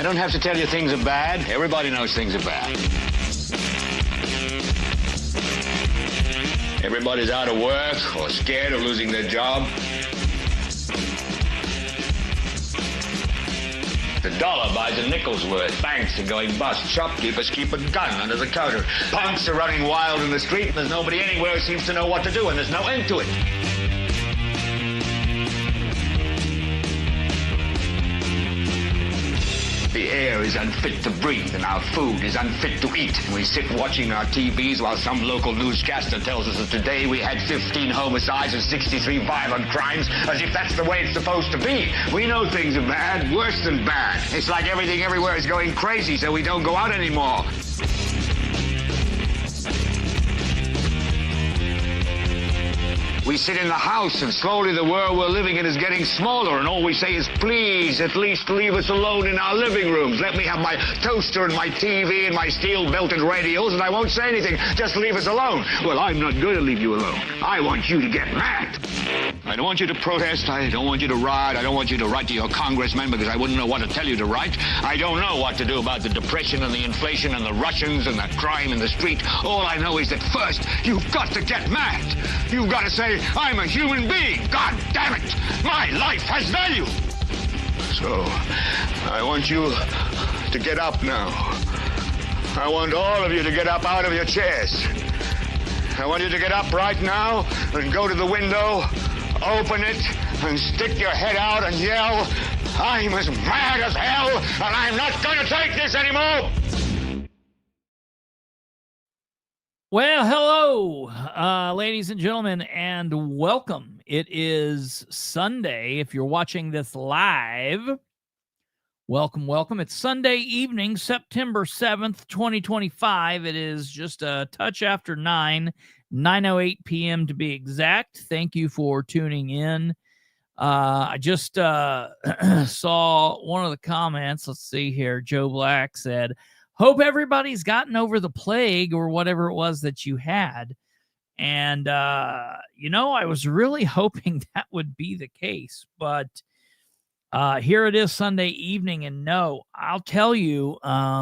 I don't have to tell you things are bad. Everybody knows things are bad. Everybody's out of work or scared of losing their job. The dollar buys a nickel's worth. Banks are going bust. Shopkeepers keep a gun under the counter. Punks are running wild in the street, and there's nobody anywhere who seems to know what to do, and there's no end to it. The air is unfit to breathe, and our food is unfit to eat. And we sit watching our TVs while some local newscaster tells us that today we had 15 homicides and 63 violent crimes, as if that's the way it's supposed to be. We know things are bad, worse than bad. It's like everything everywhere is going crazy, so we don't go out anymore. We sit in the house, and slowly the world we're living in is getting smaller, and all we say is, please, at least leave us alone in our living rooms. Let me have my toaster and my TV and my steel-belted radios, and I won't say anything. Just leave us alone. Well, I'm not going to leave you alone. I want you to get mad. I don't want you to protest. I don't want you to riot. I don't want you to write to your congressman because I wouldn't know what to tell you to write. I don't know what to do about the depression and the inflation and the Russians and the crime in the street. All I know is that first, you've got to get mad. You've got to say, I'm a human being. God damn it. My life has value. So, I want you to get up now. I want all of you to get up out of your chairs. I want you to get up right now and go to the window, open it, and stick your head out and yell, I'm as mad as hell, and I'm not going to take this anymore. Well, hello, ladies and gentlemen, and welcome. It is Sunday. If you're watching this live, welcome, welcome. It's Sunday evening, September 7th, 2025. It is just a touch after 9:08 p.m. to be exact. Thank you for tuning in. I just saw one of the comments. Let's see here. Joe Black said, hope everybody's gotten over the plague or whatever it was that you had. And, I was really hoping that would be the case. But here it is Sunday evening. And no, I'll tell you, I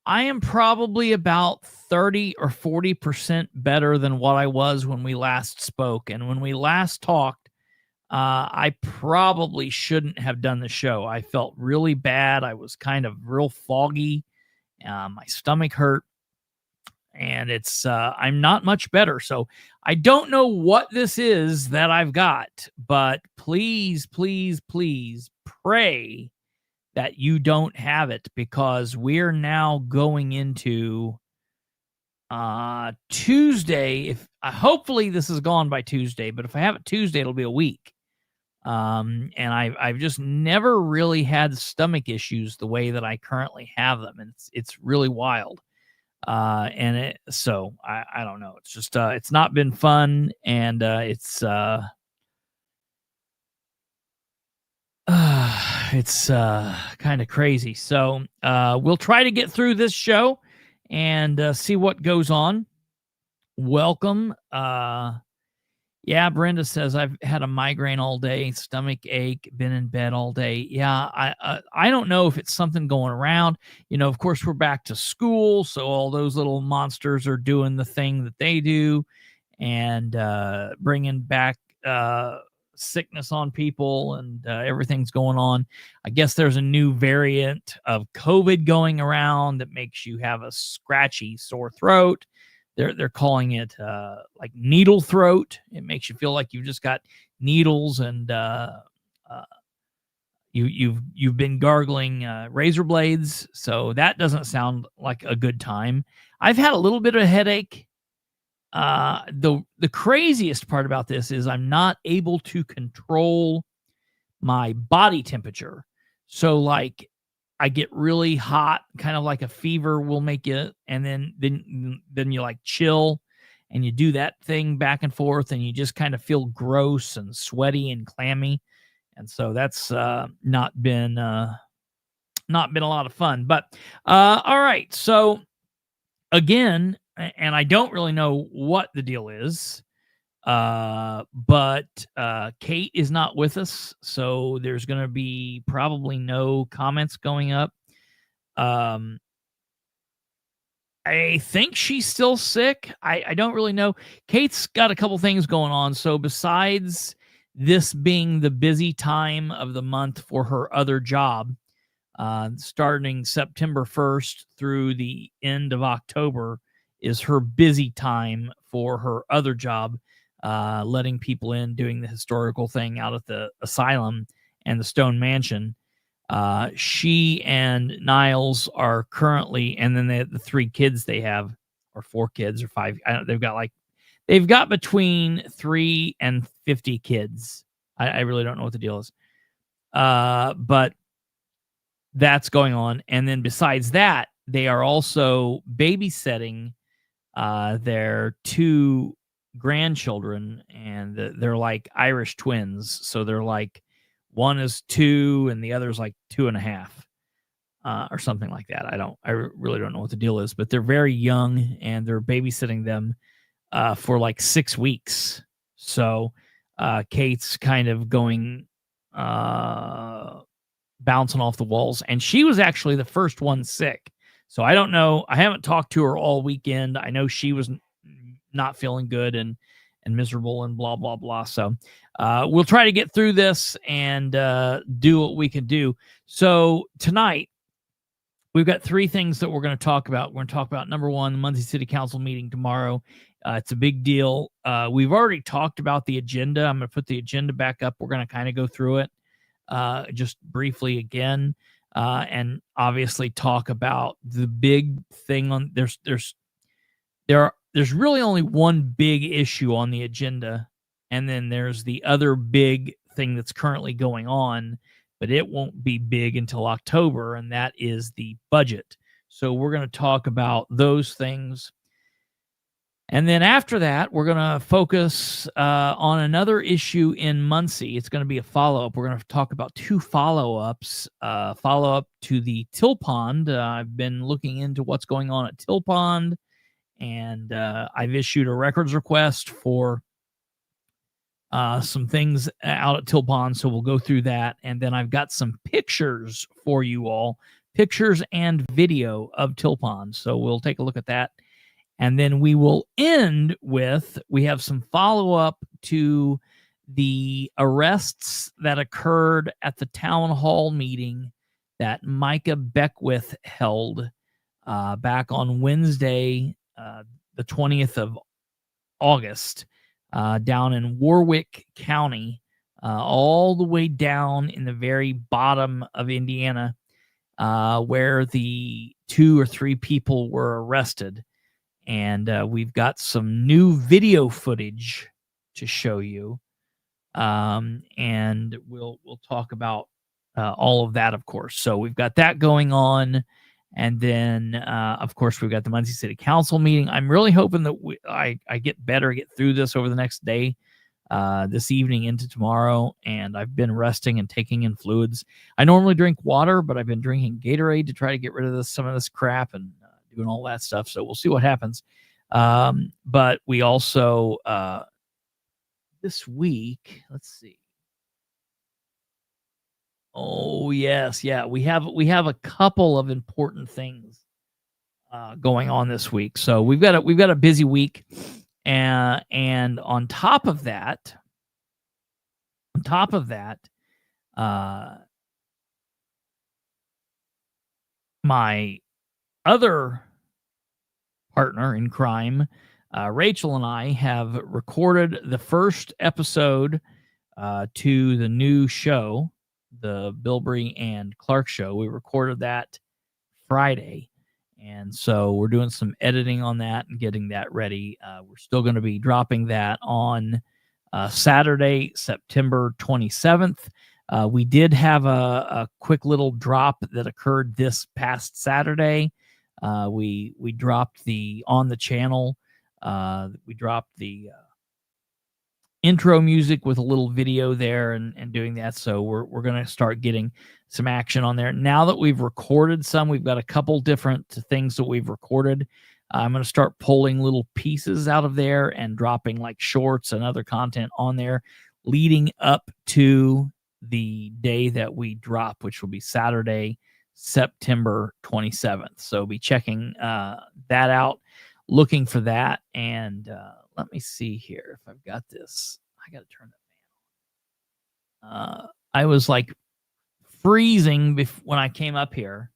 am probably about 30 or 40% better than what I was when we last spoke. And when we last talked, I probably shouldn't have done the show. I felt really bad. I was kind of real foggy. My stomach hurt. And I'm not much better. So I don't know what this is that I've got. But please, please, please pray that you don't have it, because we're now going into Tuesday. Hopefully this is gone by Tuesday, but if I have it Tuesday, it'll be a week. And I've just never really had stomach issues the way that I currently have them, and it's really wild. So I don't know. It's just it's not been fun, and it's kind of crazy. So we'll try to get through this show and see what goes on. Welcome. Yeah, Brenda says, I've had a migraine all day, stomach ache, been in bed all day. Yeah, I don't know if it's something going around. Of course, we're back to school, so all those little monsters are doing the thing that they do and bringing back sickness on people, and everything's going on. I guess there's a new variant of COVID going around that makes you have a scratchy, sore throat. They're calling it like needle throat. It makes you feel like you've just got needles, and you've been gargling razor blades. So that doesn't sound like a good time. I've had a little bit of a headache. The craziest part about this is I'm not able to control my body temperature. So like I get really hot, kind of like a fever will make you, and then you like chill, and you do that thing back and forth, and you just kind of feel gross and sweaty and clammy. And so that's not been a lot of fun. But all right. So again, and I don't really know what the deal is. But Kate is not with us, so there's going to be probably no comments going up. I think she's still sick. I don't really know. Kate's got a couple things going on. So besides this being the busy time of the month for her other job, starting September 1st through the end of October is her busy time for her other job, letting people in, doing the historical thing out at the asylum and the Stone Mansion. She and Niles are currently, and then the 3 kids they have, or 4 kids or 5. They've got between 3 and 50 kids. I really don't know what the deal is. But that's going on. And then besides that, they are also babysitting their 2 grandchildren, and they're like Irish twins. So they're like, one is 2 and the other's like 2.5, or something like that. I really don't know what the deal is, but they're very young and they're babysitting them for like 6 weeks. So Kate's kind of going bouncing off the walls, and she was actually the first one sick. So I don't know. I haven't talked to her all weekend. I know she was not feeling good and miserable and blah, blah, blah. So we'll try to get through this and do what we can do. So tonight, we've got 3 things that we're going to talk about. We're going to talk about, number 1, the Muncie City Council meeting tomorrow. It's a big deal. We've already talked about the agenda. I'm going to put the agenda back up. We're going to kind of go through it just briefly again, and obviously talk about the big thing on there's really only one big issue on the agenda, and then there's the other big thing that's currently going on, but it won't be big until October, and that is the budget. So we're going to talk about those things. And then after that, we're going to focus on another issue in Muncie. It's going to be a follow-up. We're going to talk about 2 follow-ups. Follow-up to the Till Pond. I've been looking into what's going on at Till Pond, and I've issued a records request for some things out at Till Pond, so we'll go through that. And then I've got some pictures for you all, pictures and video of Till Pond, so we'll take a look at that. And then we will end with, we have some follow-up to the arrests that occurred at the town hall meeting that Micah Beckwith held back on Wednesday, the 20th of August, down in Warrick County, all the way down in the very bottom of Indiana, where the 2 or 3 people were arrested. And we've got some new video footage to show you, and we'll talk about all of that, of course. So we've got that going on, and then of course we've got the Muncie City Council meeting. I'm really hoping that I get through this over the next day, this evening into tomorrow. And I've been resting and taking in fluids. I normally drink water, but I've been drinking Gatorade to try to get rid of some of this crap and doing all that stuff. So we'll see what happens. But we also, this week, let's see. Oh yes. Yeah. We have a couple of important things, going on this week. So we've got a busy week. And on top of that, my other partner in crime, Rachel, and I have recorded the first episode to the new show, the Bilbrey and Clark show. We recorded that Friday, and so we're doing some editing on that and getting that ready. We're still going to be dropping that on Saturday, September 27th. We did have a quick little drop that occurred this past Saturday. We dropped on the channel. We dropped the intro music with a little video there and doing that. So we're going to start getting some action on there. Now that we've recorded some, we've got a couple different things that we've recorded. I'm going to start pulling little pieces out of there and dropping like shorts and other content on there leading up to the day that we drop, which will be Saturday, September 27th. So be checking that out, looking for that. And let me see here if I've got this. I got to turn the fan on. I was like freezing when I came up here,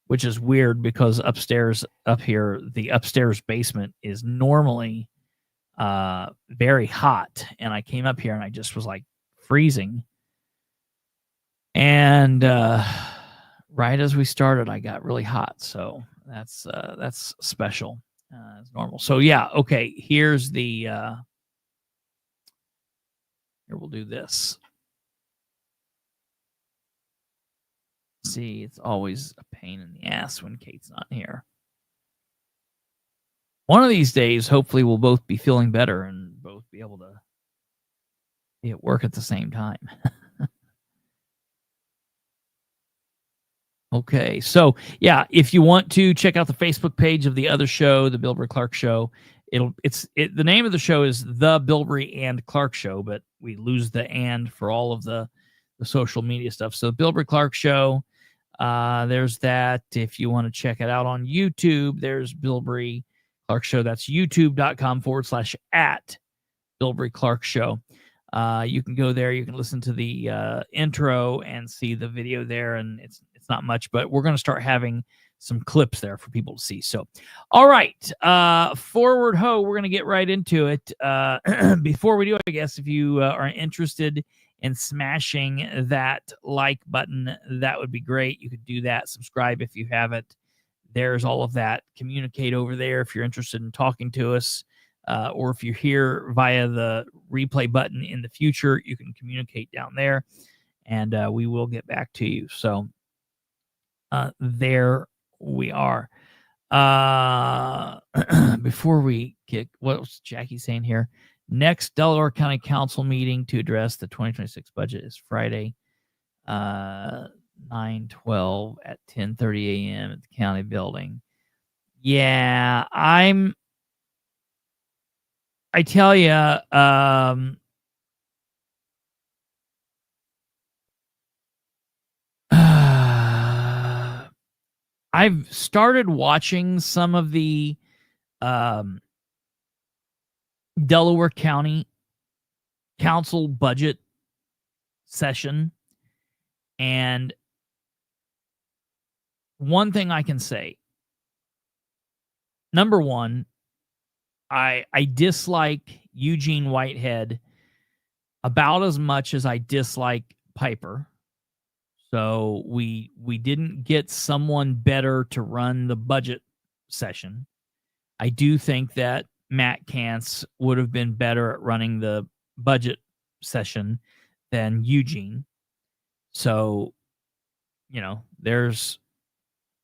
which is weird because upstairs up here, the upstairs basement is normally very hot. And I came up here and I just was like freezing. And right as we started, I got really hot. So that's special. It's normal. So yeah, okay. Here's the here we'll do this. See, it's always a pain in the ass when Kate's not here. One of these days, hopefully, we'll both be feeling better and both be able to be at work at the same time. Okay, so yeah, if you want to check out the Facebook page of the other show, the Bilbrey Clark Show, the name of the show is the Bilbrey and Clark Show, but we lose the "and" for all of the social media stuff. So Bilbrey Clark Show, there's that. If you want to check it out on YouTube, there's Bilbrey Clark Show. That's youtube.com/@ Bilbrey Clark Show. You can go there. You can listen to the intro and see the video there, and it's not much, but we're going to start having some clips there for people to see. So, all right, forward ho, we're going to get right into it. Before we do, I guess if you are interested in smashing that like button, that would be great. You could do that. Subscribe if you haven't. There's all of that. Communicate over there if you're interested in talking to us. Or if you're here via the replay button in the future, you can communicate down there, and we will get back to you. So there we are. Before we get, what was Jackie saying here? Next Delaware County Council meeting to address the 2026 budget is Friday, 9/12 at 10:30 a.m. at the county building. Yeah, I tell you, I've started watching some of the Delaware County Council budget session, and one thing I can say, number one, I dislike Eugene Whitehead about as much as I dislike Piper. So we didn't get someone better to run the budget session. I do think that Matt Kantz would have been better at running the budget session than Eugene. So,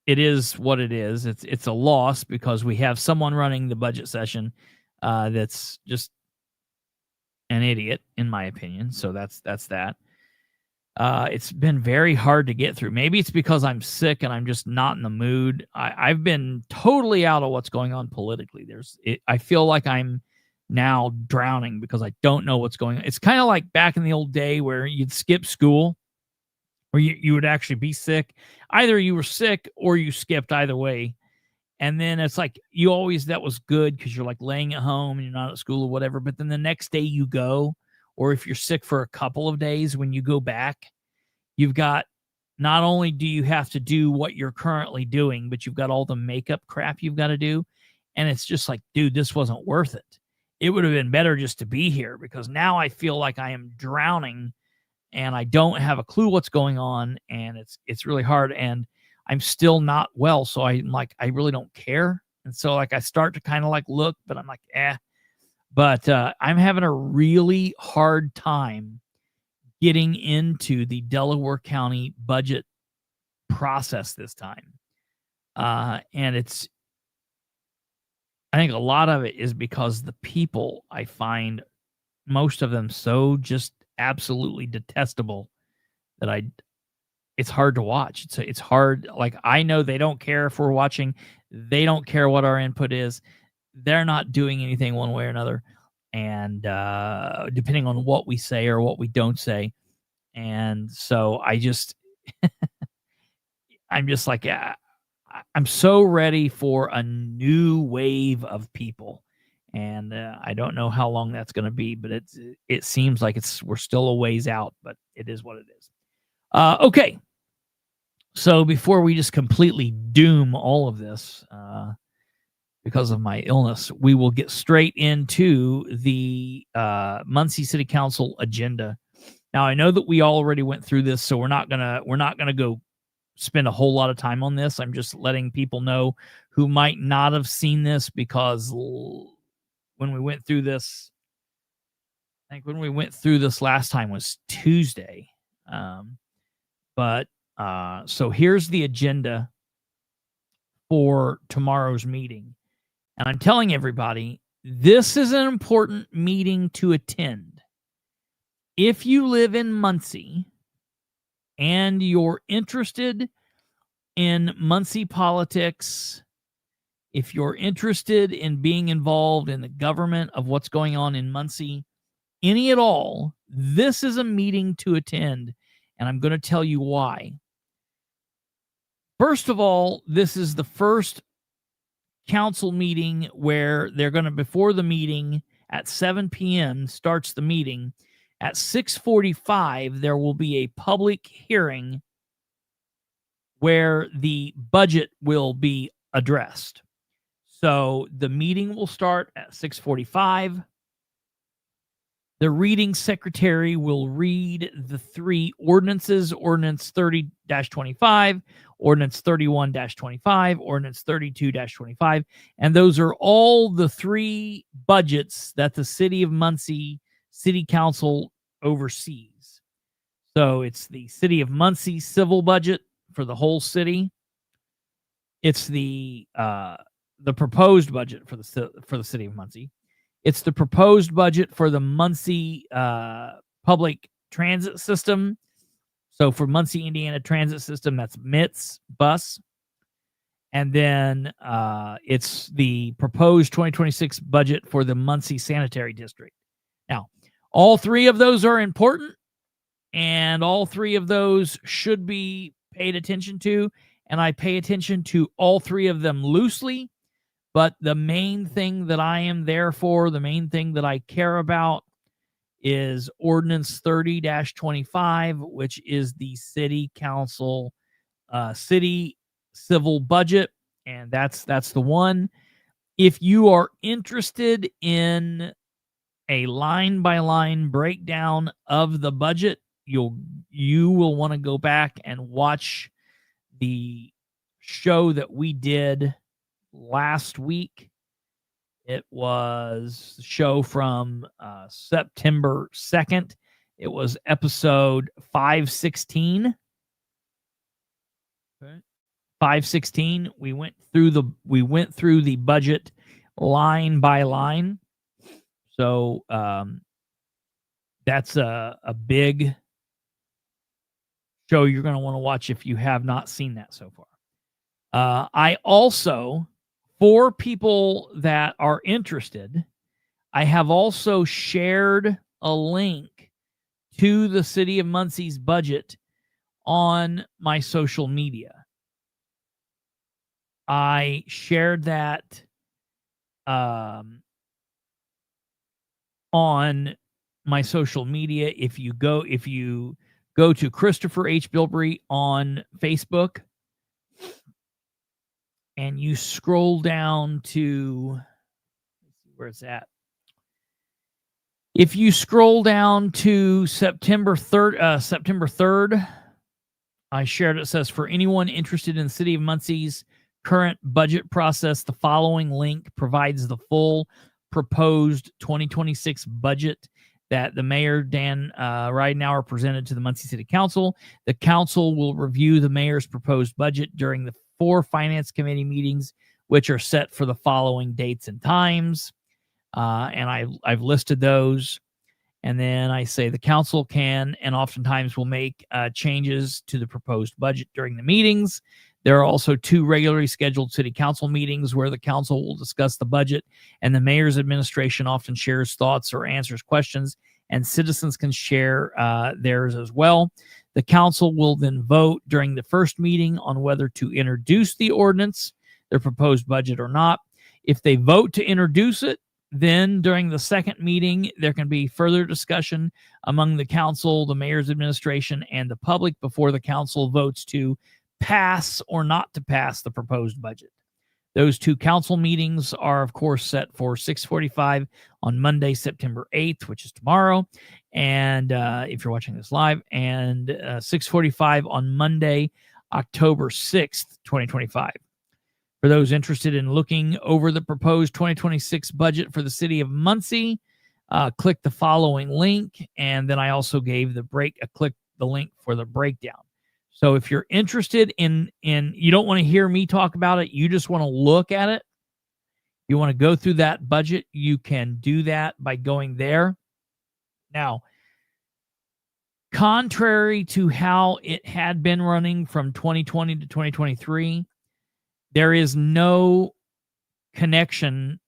it is what it is. It's a loss because we have someone running the budget session that's just an idiot, in my opinion. So that's that. It's been very hard to get through. Maybe it's because I'm sick and I'm just not in the mood. I've been totally out of what's going on politically. I feel like I'm now drowning because I don't know what's going on. It's kind of like back in the old day where you'd skip school, or you would actually be sick. Either you were sick or you skipped, either way. And then it's like that was good because you're like laying at home and you're not at school or whatever. But then the next day you go, or if you're sick for a couple of days, when you go back, you've got, not only do you have to do what you're currently doing, but you've got all the makeup crap you've got to do. And it's just like, dude, this wasn't worth it. It would have been better just to be here, because now I feel like I am drowning and I don't have a clue what's going on. And it's really hard. And I'm still not well. So I'm like, I really don't care. And so like, I start to kind of like look, but I'm like, But I'm having a really hard time getting into the Delaware County budget process this time. And I think a lot of it is because the people, I find most of them so just absolutely detestable that it's hard to watch. It's hard. Like, I know they don't care if we're watching. They don't care what our input is. They're not doing anything one way or another. And depending on what we say or what we don't say. And so I'm just like, I'm so ready for a new wave of people. And I don't know how long that's going to be, but it seems like we're still a ways out, but it is what it is. Okay. So before we just completely doom all of this because of my illness, we will get straight into the Muncie City Council agenda. Now, I know that we already went through this, so we're not gonna go spend a whole lot of time on this. I'm just letting people know who might not have seen this, because when we went through this, I think when we went through this last time was Tuesday. So here's the agenda for tomorrow's meeting. And I'm telling everybody, this is an important meeting to attend. If you live in Muncie and you're interested in Muncie politics, if you're interested in being involved in the government of what's going on in Muncie, any at all, this is a meeting to attend. And I'm going to tell you why. First of all, this is the first council meeting where they're going to, before the meeting at 7 p.m. starts the meeting, at 6:45, there will be a public hearing where the budget will be addressed. So the meeting will start at 6:45. The reading secretary will read the three ordinances: Ordinance 30-25, Ordinance 31-25, Ordinance 32-25. And those are all the three budgets that the City of Muncie City Council oversees. So it's the City of Muncie civil budget for the whole city. It's the proposed budget for the City of Muncie. It's the proposed budget for the Muncie public transit system. So for Muncie, Indiana transit system, that's MITS bus. And then it's the proposed 2026 budget for the Muncie Sanitary District. Now, all three of those are important, and all three of those should be paid attention to. And I pay attention to all three of them loosely. But the main thing that I am there for, the main thing that I care about, is Ordinance 30-25, which is the City Council city civil budget. And that's the one. If you are interested in a line-by-line breakdown of the budget, you will want to go back and watch the show that we did last week. It was the show from September 2nd. It was episode 516. Okay. 516. We went through the budget line by line. So that's a big show you're going to want to watch if you have not seen that so far. I also, for people that are interested, I have also shared a link to the City of Muncie's budget on my social media. I shared that on my social media. If you go to Kristopher H. Bilbrey on Facebook, and you scroll down to, let's see where it's at. If you scroll down to September 3rd, I shared it. Says, for anyone interested in the City of Muncie's current budget process, the following link provides the full proposed 2026 budget that the Mayor, Dan Ridenauer, presented to the Muncie City Council. The council will review the mayor's proposed budget during the 4 finance committee meetings, which are set for the following dates and times. And I've listed those. And then I say the council can and oftentimes will make changes to the proposed budget during the meetings. There are also 2 regularly scheduled city council meetings where the council will discuss the budget, and the mayor's administration often shares thoughts or answers questions, and citizens can share theirs as well. The council will then vote during the first meeting on whether to introduce the ordinance, their proposed budget, or not. If they vote to introduce it, then during the second meeting, there can be further discussion among the council, the mayor's administration, and the public before the council votes to pass or not to pass the proposed budget. Those 2 council meetings are, of course, set for 6:45 on Monday, September 8th, which is tomorrow. And if you're watching this live, and 6:45 on Monday, October 6th, 2025. For those interested in looking over the proposed 2026 budget for the city of Muncie, click the following link. And then I also gave click the link for the breakdown. So if you're interested in you don't want to hear me talk about it, you just want to look at it, you want to go through that budget, you can do that by going there. Now, contrary to how it had been running from 2020 to 2023, there is no connection.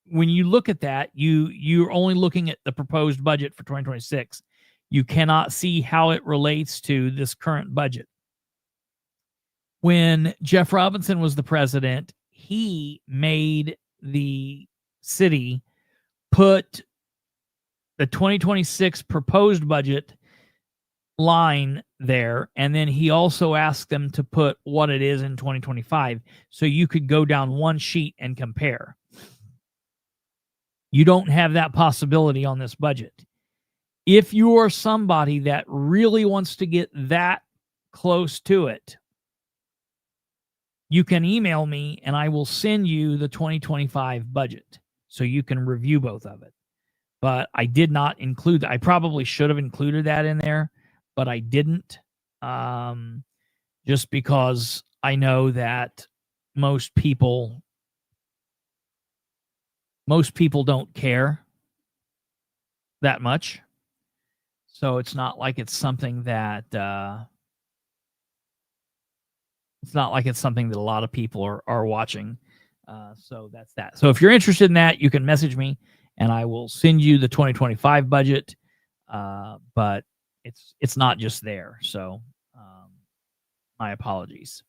When you look at that, you're only looking at the proposed budget for 2026. You cannot see how it relates to this current budget. When Jeff Robinson was the president, he made the city put the 2026 proposed budget line there, and then he also asked them to put what it is in 2025, so you could go down one sheet and compare. You don't have that possibility on this budget. If you are somebody that really wants to get that close to it, you can email me and I will send you the 2025 budget so you can review both of it. But I did not include that. I probably should have included that in there, but I didn't, just because I know that most people don't care that much. So it's not like it's something that a lot of people are watching. So that's that. So if you're interested in that, you can message me and I will send you the 2025 budget. But it's not just there. So my apologies.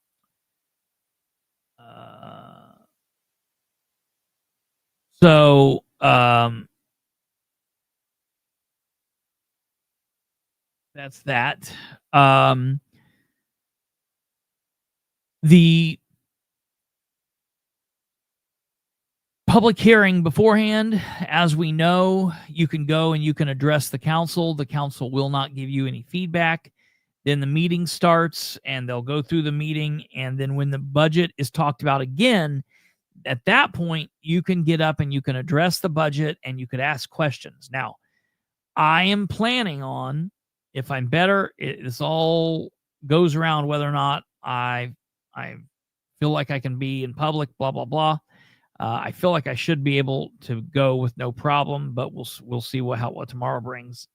That's that. The public hearing beforehand, as we know, you can go and you can address the council. The council will not give you any feedback. Then the meeting starts and they'll go through the meeting. And then when the budget is talked about again, at that point, you can get up and you can address the budget and you could ask questions. Now, I am planning on, if I'm better, this all goes around whether or not I feel like I can be in public, blah, blah, blah. I feel like I should be able to go with no problem, but we'll see what tomorrow brings.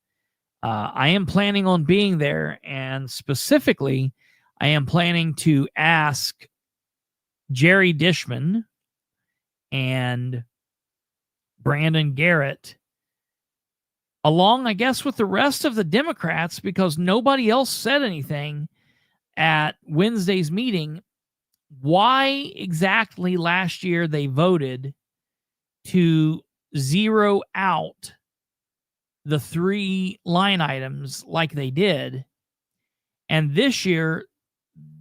I am planning on being there, and specifically, I am planning to ask Jerry Dishman and Brandon Garrett, along, I guess, with the rest of the Democrats, because nobody else said anything at Wednesday's meeting, why exactly last year they voted to zero out the 3 line items like they did, and this year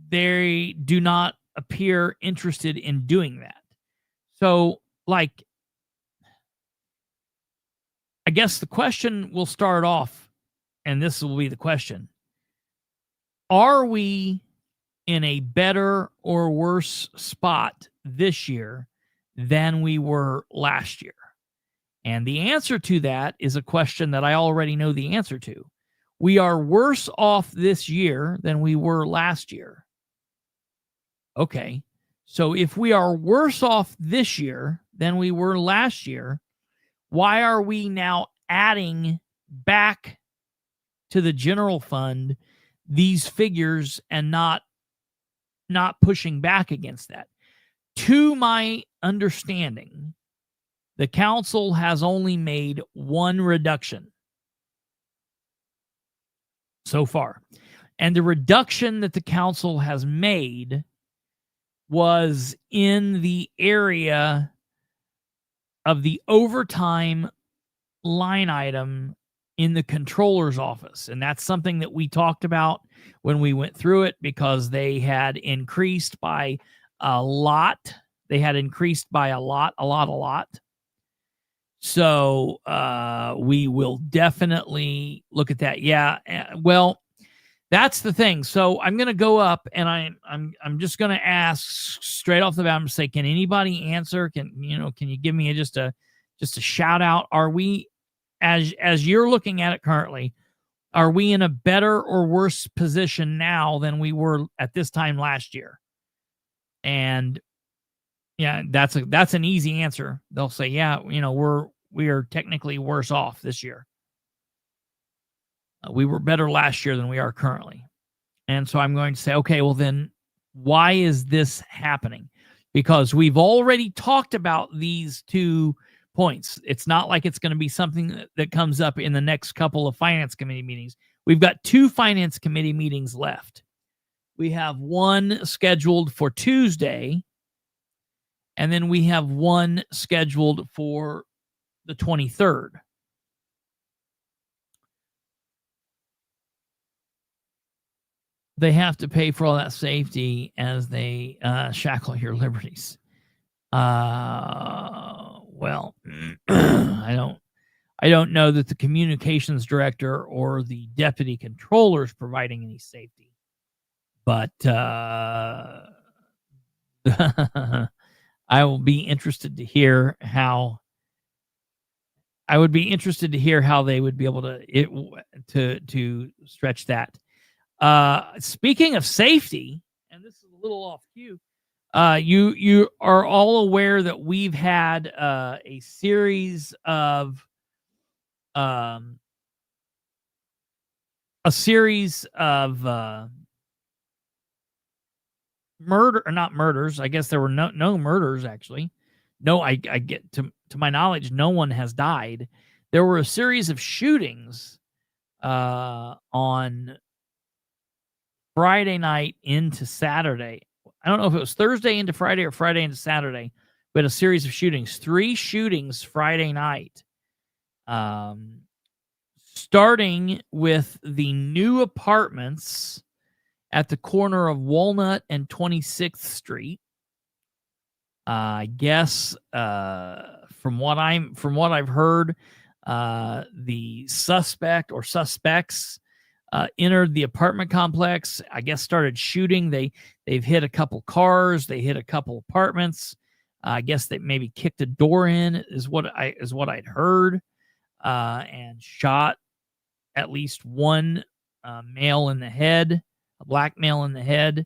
they do not appear interested in doing that. So, I guess the question will start off, and this will be the question: are we in a better or worse spot this year than we were last year? And the answer to that is a question that I already know the answer to. We are worse off this year than we were last year. Okay, so if we are worse off this year than we were last year, why are we now adding back to the general fund these figures and not pushing back against that. To my understanding, the council has only made one reduction so far. And the reduction that the council has made was in the area of the overtime line item in the controller's office. And that's something that we talked about when we went through it, because they had increased by a lot. They had increased by a lot. So we will definitely look at that. Yeah. Well, that's the thing. So I'm going to go up and I'm just going to ask straight off the bat. I'm going to say, can anybody answer? Can you give me just a shout out? Are we, as you're looking at it currently, are we in a better or worse position now than we were at this time last year? And yeah, that's an easy answer. They'll say, yeah, we are technically worse off this year. We were better last year than we are currently. And so I'm going to say, okay, well then why is this happening? Because we've already talked about these 2 points. It's not like it's going to be something that comes up in the next couple of finance committee meetings. We've got 2 finance committee meetings left. We have one scheduled for Tuesday, and then we have one scheduled for the 23rd. They have to pay for all that safety as they shackle your liberties. Well, I don't know that the communications director or the deputy controller is providing any safety, but I will be interested to hear how. I would be interested to hear how they would be able to stretch that. Speaking of safety, and this is a little off cue, you are all aware that we've had a series of not murders. I guess there were no murders actually. No, I get to my knowledge, no one has died. There were a series of shootings on Friday night into Saturday. I don't know if it was Thursday into Friday or Friday into Saturday. We had a series of shootings, 3 shootings Friday night. Starting with the new apartments at the corner of Walnut and 26th Street. I guess from what I've heard, the suspect or suspects entered the apartment complex. I guess started shooting. They've hit a couple cars. They hit a couple apartments. I guess they maybe kicked a door in, is what I'd heard, and shot at least one male in the head, a black male in the head.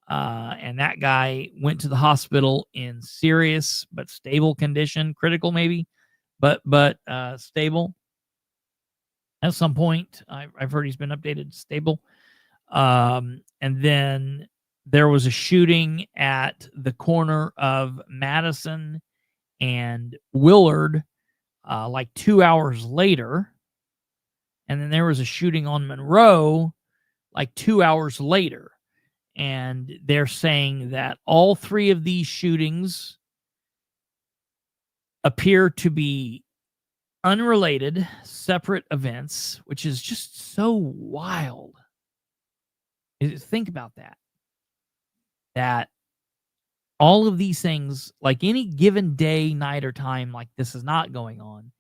And that guy went to the hospital in serious but stable condition, critical maybe, but stable. At some point, I've heard he's been updated to stable. And then there was a shooting at the corner of Madison and Willard, like 2 hours later. And then there was a shooting on Monroe, like 2 hours later. And they're saying that all 3 of these shootings appear to be unrelated, separate events, which is just so wild. Think about that. That all of these things, like any given day, night, or time, like this is not going on.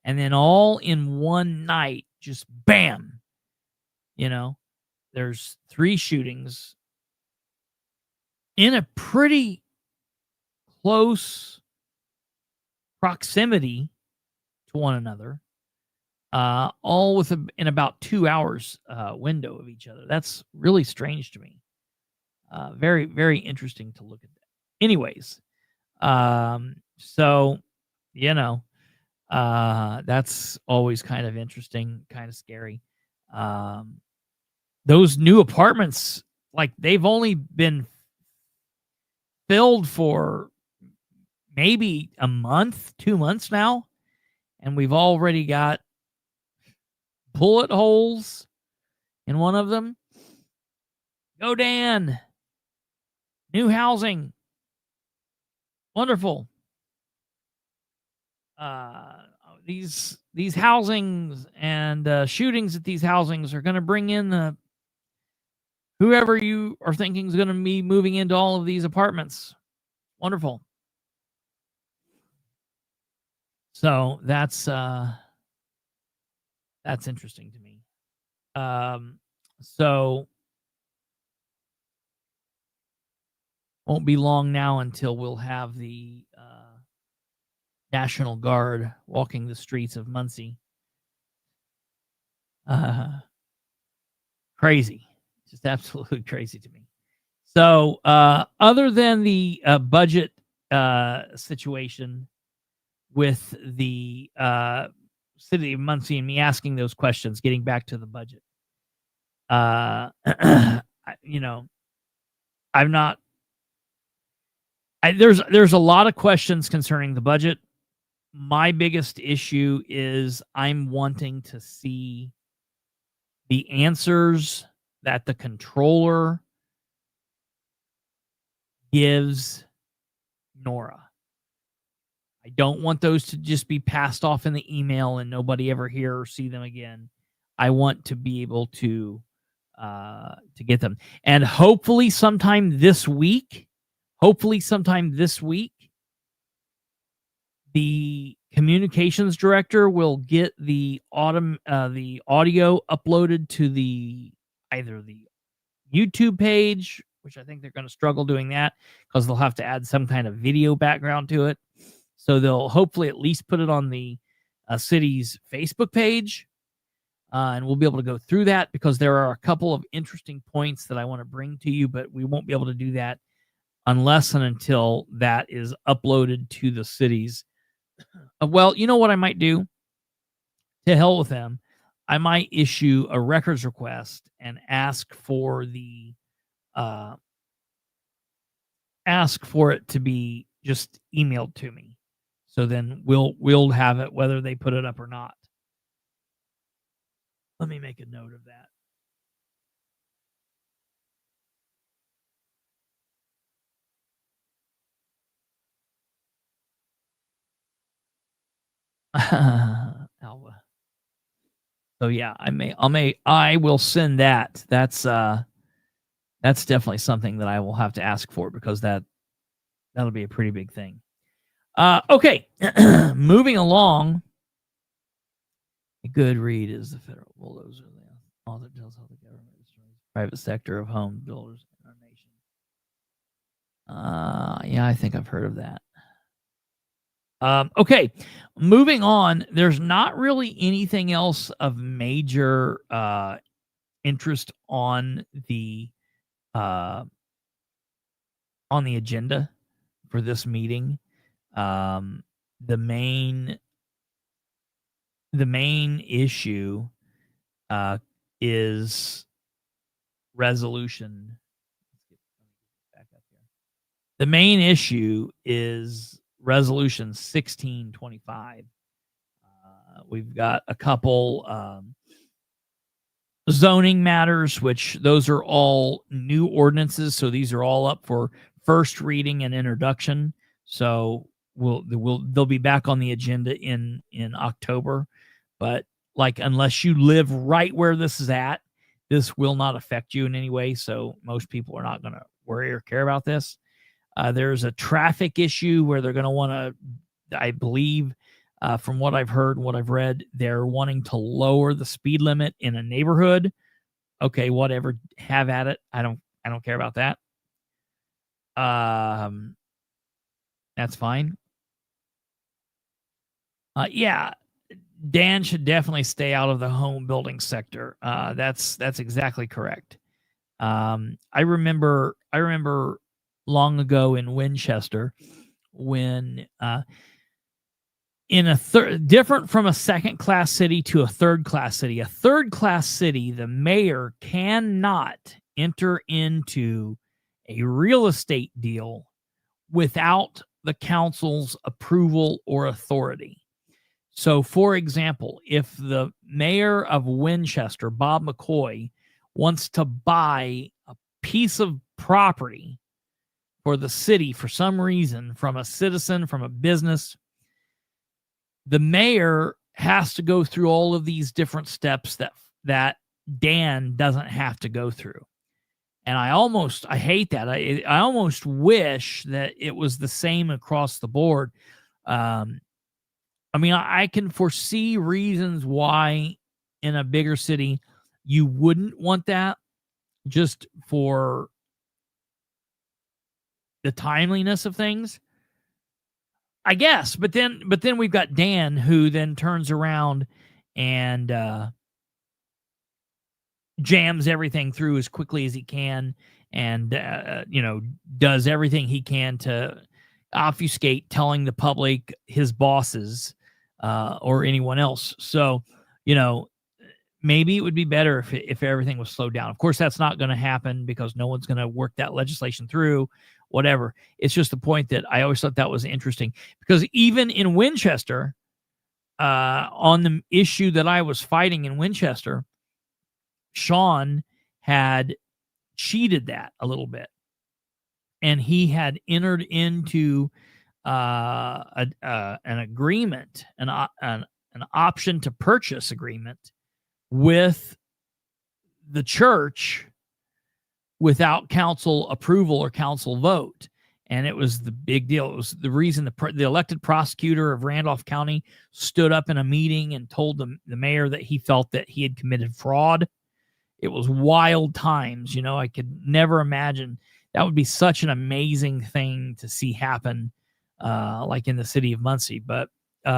And then all in one night, just bam, there's 3 shootings in a pretty close proximity to one another, all in about 2 hours window of each other. That's really strange to me. Very, very interesting to look at that. Anyways, so That's always kind of interesting, kind of scary. Those new apartments, like, they've only been filled for maybe a month, 2 months now, and we've already got bullet holes in one of them. Go Dan! New housing. Wonderful. These housings and shootings at these housings are going to bring in whoever you are thinking is going to be moving into all of these apartments. Wonderful. So that's interesting to me. So won't be long now until we'll have the National Guard walking the streets of Muncie. Crazy. Just absolutely crazy to me. So other than the budget situation with the city of Muncie and me asking those questions, getting back to the budget, there's a lot of questions concerning the budget. My biggest issue is I'm wanting to see the answers that the controller gives Nora. I don't want those to just be passed off in the email and nobody ever hear or see them again. I want to be able to get them. And hopefully sometime this week, the communications director will get the audio uploaded to either the YouTube page, which I think they're going to struggle doing that because they'll have to add some kind of video background to it. So they'll hopefully at least put it on the city's Facebook page, and we'll be able to go through that because there are a couple of interesting points that I want to bring to you, but we won't be able to do that unless and until that is uploaded to the city's. Well, you know what I might do? To hell with them. I might issue a records request and ask for it to be just emailed to me. So then we'll have it whether they put it up or not. Let me make a note of that. Alva. So yeah, I will send that. That's definitely something that I will have to ask for because that'll be a pretty big thing. Okay, moving along. A good read is the federal bulldozer. Author tells how the government destroys the private sector of home builders in our nation. Yeah, I think I've heard of that. Okay, moving on. There's not really anything else of major interest on the agenda for this meeting. The main issue is resolution. Back up here. The main issue is resolution 1625. We've got a couple zoning matters, which those are all new ordinances. So these are all up for first reading and introduction. So they'll be back on the agenda in October. But unless you live right where this is at, this will not affect you in any way. So most people are not going to worry or care about this. There's a traffic issue where they're going to want to, I believe, from what I've heard and what I've read, they're wanting to lower the speed limit in a neighborhood. Okay, whatever, have at it. I don't care about that. That's fine. Yeah, Dan should definitely stay out of the home building sector. That's exactly correct. I remember long ago in Winchester when in a different from a second-class city to a third-class city. A third-class city, the mayor cannot enter into a real estate deal without the council's approval or authority. So, for example, if the mayor of Winchester, Bob McCoy, wants to buy a piece of property for the city for some reason, from a citizen, from a business, the mayor has to go through all of these different steps that Dan doesn't have to go through. And I hate that. I almost wish that it was the same across the board. I mean, I can foresee reasons why in a bigger city you wouldn't want that, just for the timeliness of things, I guess. But then we've got Dan, who then turns around and jams everything through as quickly as he can, and does everything he can to obfuscate telling the public, his bosses, or anyone else. So, maybe it would be better if everything was slowed down. Of course, that's not going to happen because no one's going to work that legislation through, whatever. It's just the point that I always thought that was interesting, because even in Winchester, on the issue that I was fighting in Winchester, Sean had cheated that a little bit, and he had entered into an agreement, an option to purchase agreement with the church without council approval or council vote. And it was the big deal. It was the reason the elected prosecutor of Randolph County stood up in a meeting and told the mayor that he felt that he had committed fraud. It was wild times. I could never imagine. That would be such an amazing thing to see happen, like in the city of Muncie. But, they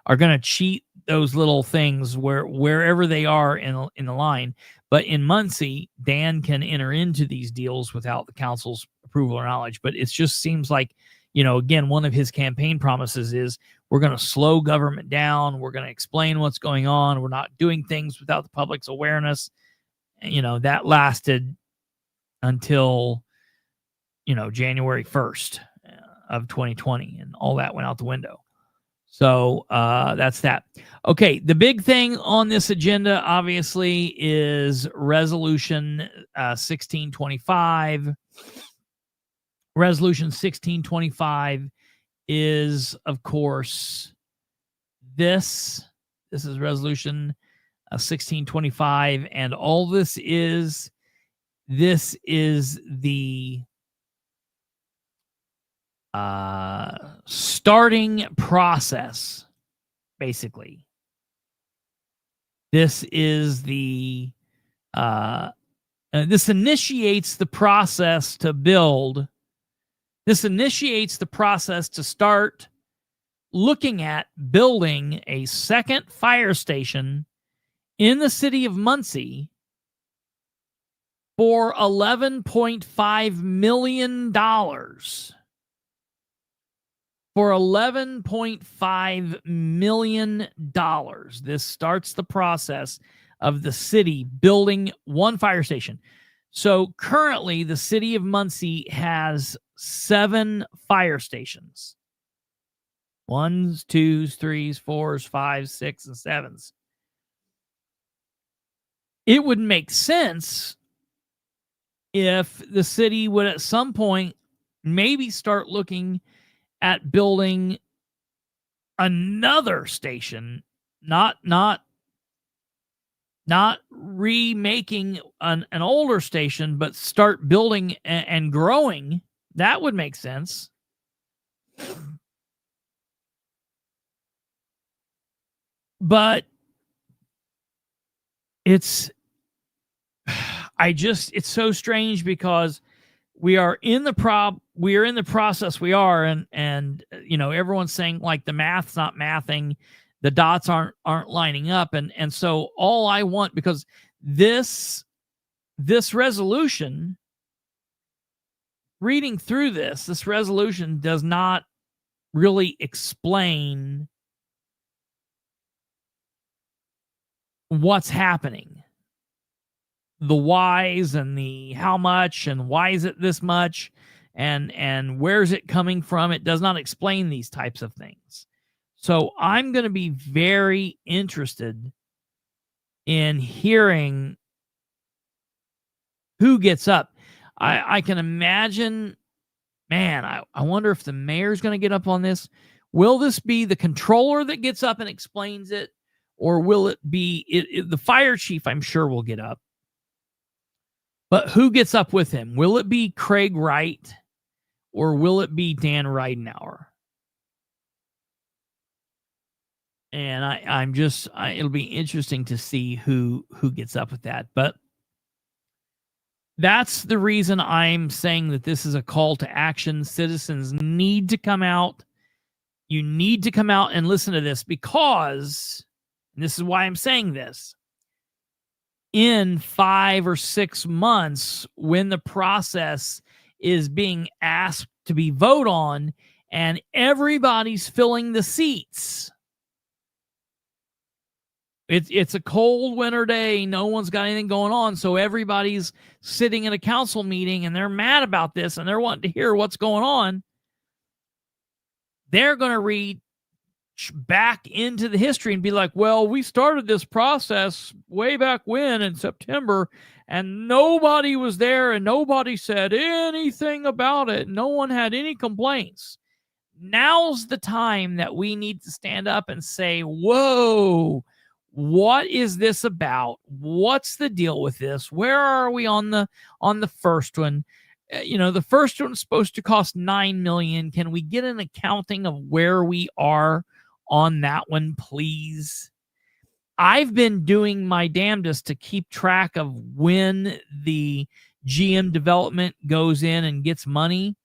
are going to cheat those little things wherever they are in the line. But in Muncie, Dan can enter into these deals without the council's approval or knowledge. But it just seems like, again, one of his campaign promises is, we're going to slow government down. We're going to explain what's going on. We're not doing things without the public's awareness. That lasted until, January 1st of 2020, and all that went out the window. So that's that. Okay, the big thing on this agenda, obviously, is Resolution 1625. Resolution 1625 is, of course, this is Resolution 1625, and all this is the starting process, basically. This is this initiates the process to build. This initiates the process to start looking at building a second fire station in the city of Muncie for $11.5 million. For $11.5 million. This starts the process of the city building one fire station. So currently, the city of Muncie has 7 fire stations. 1s, 2s, 3s, 4s, 5s, 6s, and 7s. It would make sense if the city would at some point maybe start looking at building another station, not remaking an older station, but start building and growing. That would make sense. But it's so strange, because we are in the process we are, and everyone's saying, like, the math's not mathing, the dots aren't lining up, and so all I want, because this resolution, reading through this resolution does not really explain what's happening. The whys and the how much and why is it this much and where's it coming from. It does not explain these types of things. So I'm going to be very interested in hearing who gets up. I can imagine, man, I wonder if the mayor's going to get up on this. Will this be the controller that gets up and explains it? Or will it be the fire chief? I'm sure will get up. But who gets up with him? Will it be Craig Wright or will it be Dan Ridenhour? And it'll be interesting to see who gets up with that. But that's the reason I'm saying that this is a call to action. Citizens need to come out. You need to come out and listen to this because, and this is why I'm saying this, in 5 or 6 months, when the process is being asked to be voted on and everybody's filling the seats, it's a cold winter day. No one's got anything going on. So everybody's sitting in a council meeting and they're mad about this and they're wanting to hear what's going on. They're going to read back into the history and be like, well, we started this process way back when in September and nobody was there and nobody said anything about it. No one had any complaints. Now's the time that we need to stand up and say, whoa, what is this about? What's the deal with this? Where are we on the first one? The first one's supposed to cost $9 million. Can we get an accounting of where we are on that one, please? I've been doing my damnedest to keep track of when the GM development goes in and gets money.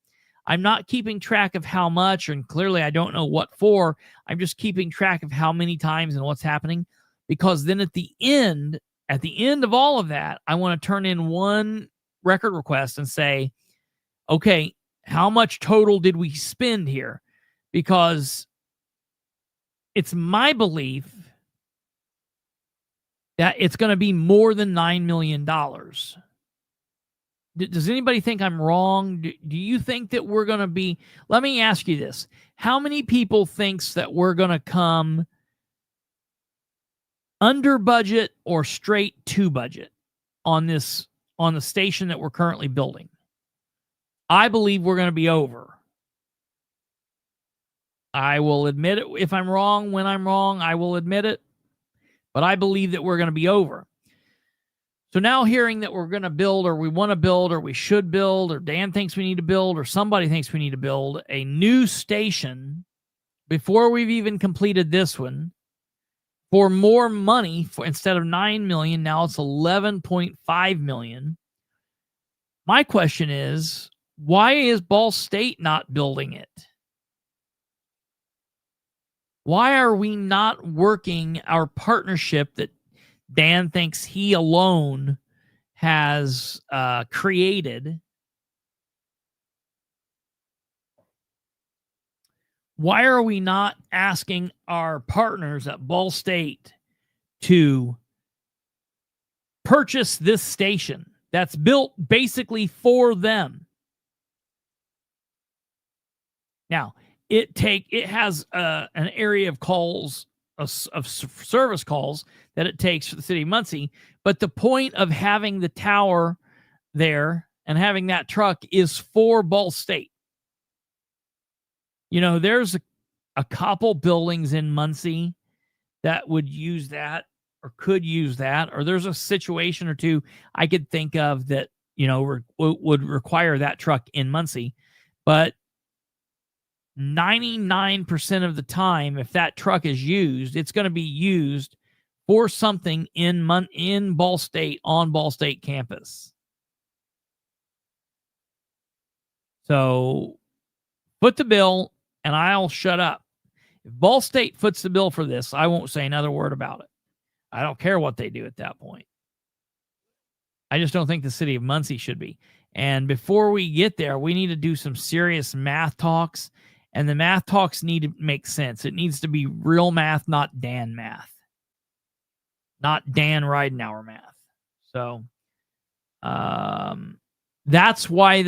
I'm not keeping track of how much, and clearly I don't know what for. I'm just keeping track of how many times and what's happening, because then at the end of all of that, I want to turn in one record request and say, okay, how much total did we spend here? Because it's my belief that it's going to be more than $9 million. Does anybody think I'm wrong? Do you think that we're going to be... Let me ask you this. How many people thinks that we're going to come under budget or straight to budget on the station that we're currently building? I believe we're going to be over. I will admit it if I'm wrong. When I'm wrong, I will admit it. But I believe that we're going to be over. So now hearing that we're going to build, or we want to build, or we should build, or Dan thinks we need to build, or somebody thinks we need to build a new station before we've even completed this one for more money, instead of $9 million, now it's $11.5 million. My question is, why is Ball State not building it? Why are we not working our partnership that Dan thinks he alone has created? Why are we not asking our partners at Ball State to purchase this station that's built basically for them? Now, it has an area of calls, of service calls that it takes for the city of Muncie, but the point of having the tower there and having that truck is for Ball State. There's a couple buildings in Muncie that would use that or could use that, or there's a situation or two I could think of that, would require that truck in Muncie. But 99% of the time, if that truck is used, it's going to be used for something in Ball State, on Ball State campus. So foot the bill and I'll shut up. If Ball State foots the bill for this, I won't say another word about it. I don't care what they do at that point. I just don't think the city of Muncie should be. And before we get there, we need to do some serious math talks And the math talks need to make sense. It needs to be real math, not Dan math. Not Dan Ridenhour math. So that's why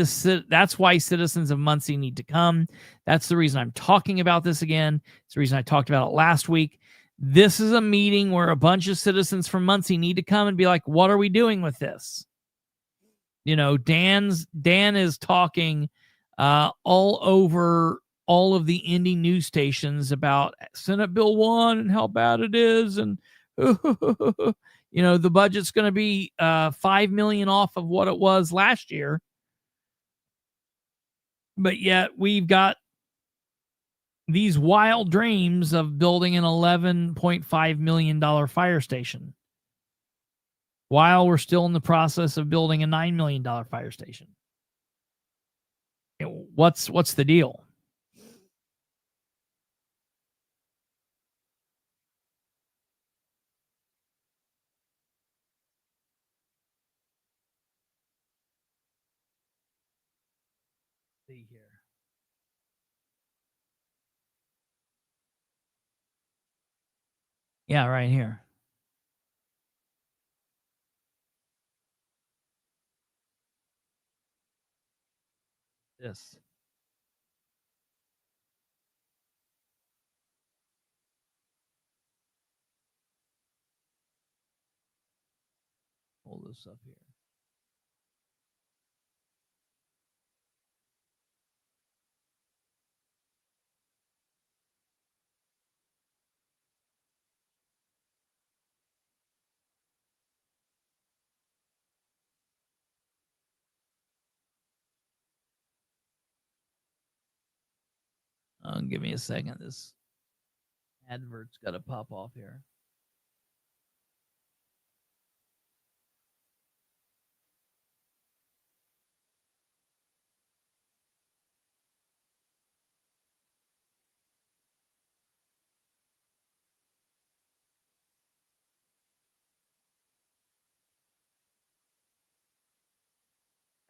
citizens of Muncie need to come. That's the reason I'm talking about this again. It's the reason I talked about it last week. This is a meeting where a bunch of citizens from Muncie need to come and be like, what are we doing with this? You know, Dan is talking all over all of the indie news stations about Senate Bill 1 and how bad it is. And, you know, the budget's going to be $5 million off of what it was last year. But yet we've got these wild dreams of building an $11.5 million fire station while we're still in the process of building a $9 million fire station. What's the deal? See here. Yeah, right here. This. Hold this up here. Give me a second. This advert's got to pop off here.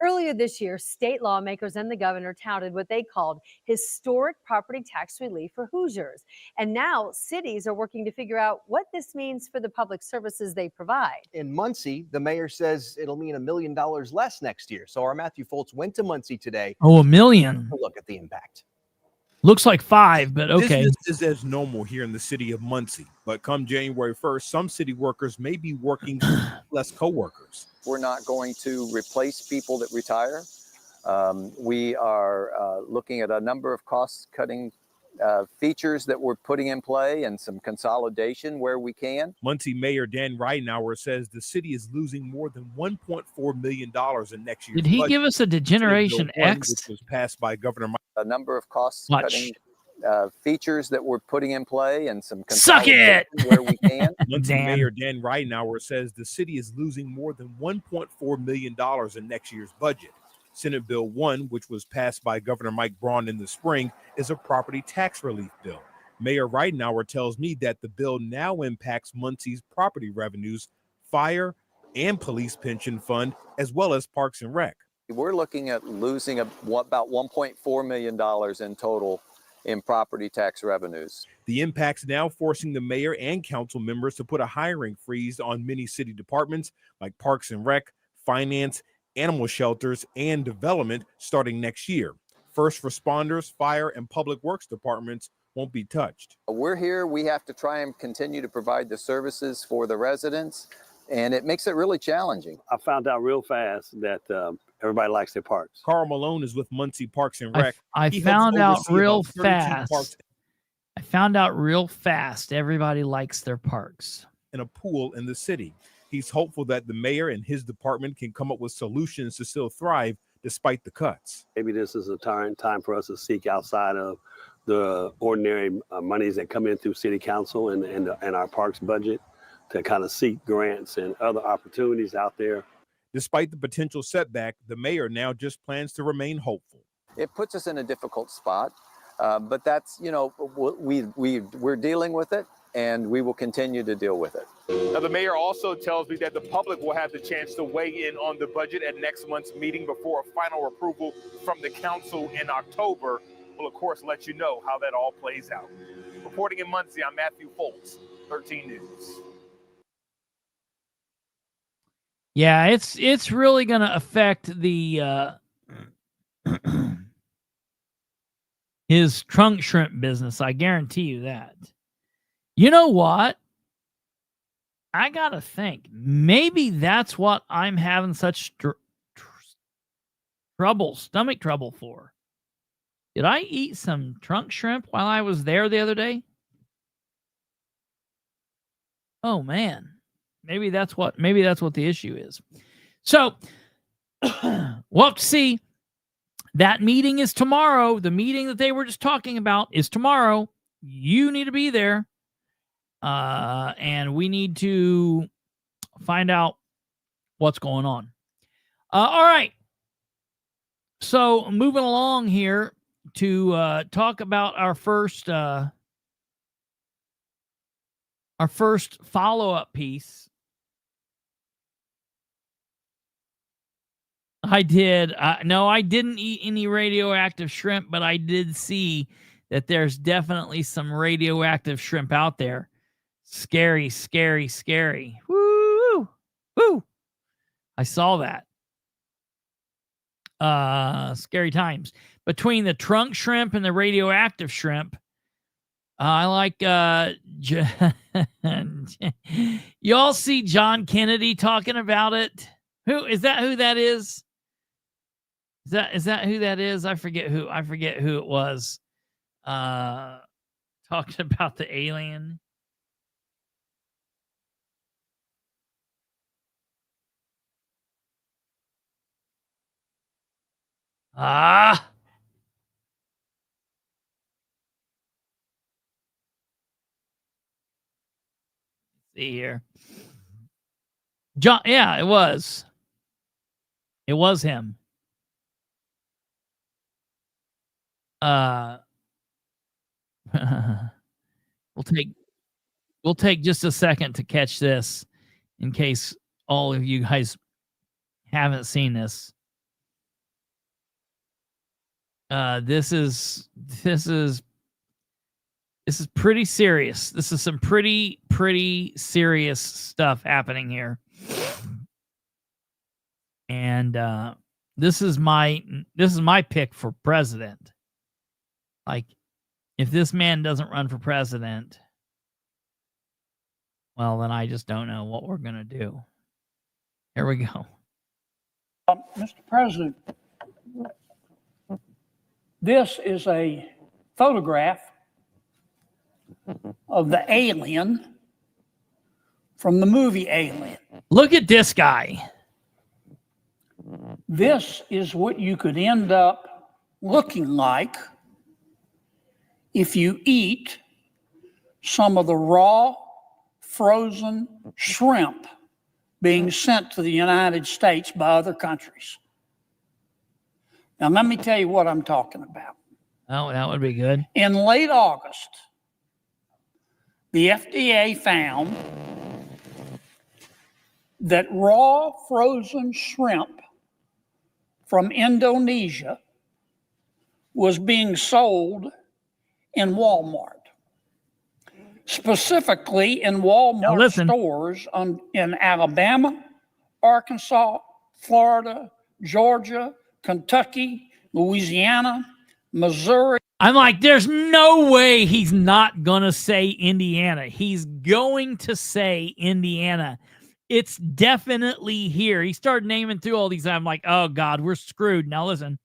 Earlier this year, state lawmakers and the governor touted what they called historic property tax relief for Hoosiers. And now cities are working to figure out what this means for the public services they provide. In Muncie, the mayor says it'll mean $1 million less next year. So our Matthew Foltz went to Muncie today. Oh, $1 million. To look at the impact. Looks like 5, but okay. Business is as normal here in the city of Muncie. But come January 1st, some city workers may be working less co-workers. We're not going to replace people that retire. We are looking at a number of cost-cutting features that we're putting in play and some consolidation where we can. Muncie Mayor Dan Ridenhour says the city is losing more than $1.4 million in next year's Did he budget. give us a Degeneration Bill 1, X? which was passed by Governor Mike. A number of cost-cutting features that we're putting in play and some Suck it where we can. Muncie Mayor Dan Ridenhour says the city is losing more than $1.4 million in next year's budget. Senate Bill 1, which was passed by Governor Mike Braun in the spring, is a property tax relief bill. Mayor Ridenhour tells me that the bill now impacts Muncie's property revenues, fire and police pension fund, as well as Parks and Rec. We're looking at losing about $1.4 million in total in property tax revenues. The impact's now forcing the mayor and council members to put a hiring freeze on many city departments like Parks and Rec, Finance, Animal Shelters, and Development starting next year. First responders, fire, and public works departments won't be touched. We're here. We have to try and continue to provide the services for the residents, and it makes it really challenging. I found out real fast that everybody likes their parks. Carl Malone is with Muncie Parks and Rec. I found out real fast. I found out real fast everybody likes their parks. And a pool in the city. He's hopeful that the mayor and his department can come up with solutions to still thrive despite the cuts. Maybe this is a time for us to seek outside of the ordinary monies that come in through city council and our parks budget to kind of seek grants and other opportunities out there. Despite the potential setback, the mayor now just plans to remain hopeful. It puts us in a difficult spot, but that's, we're dealing with it, and we will continue to deal with it. Now, the mayor also tells me that the public will have the chance to weigh in on the budget at next month's meeting before a final approval from the council in October. will, of course, let you know how that all plays out. Reporting in Muncie, I'm Matthew Foltz, 13 News. Yeah, it's really going to affect the his trunk shrimp business. I guarantee you that. You know what? I got to think. Maybe that's what I'm having such stomach trouble for. Did I eat some trunk shrimp while I was there the other day? Oh man. Maybe that's what the issue is. So we'll have to see. That meeting is tomorrow. The meeting that they were just talking about is tomorrow. You need to be there. And we need to find out what's going on. All right. So moving along here to talk about our first follow-up piece. I did. No, I didn't eat any radioactive shrimp, but I did see that there's definitely some radioactive shrimp out there. Scary, scary, scary. Woo! Woo! I saw that. Scary times. Between the trunk shrimp and the radioactive shrimp, I like you all see John Kennedy talking about it. Who is that? Who that is? Is that who that is? I forget who it was. Talking about the alien. Let's see here. John, yeah, it was. It was him. We'll take just a second to catch this in case all of you guys haven't seen this. This is pretty serious. This is some pretty serious stuff happening here. And this is my pick for president. Like, if this man doesn't run for president, well, then I just don't know what we're going to do. Here we go. Mr. President, this is a photograph of the alien from the movie Alien. Look at this guy. This is what you could end up looking like if you eat some of the raw, frozen shrimp being sent to the United States by other countries. Now, let me tell you what I'm talking about. Oh, that would be good. In late August, the FDA found that raw frozen shrimp from Indonesia was being sold in Walmart. Specifically in Walmart stores in Alabama, Arkansas, Florida, Georgia, Kentucky, Louisiana, Missouri. I'm like, there's no way he's not going to say Indiana. He's going to say Indiana. It's definitely here. He started naming through all these. I'm like, oh, God, we're screwed. Now listen.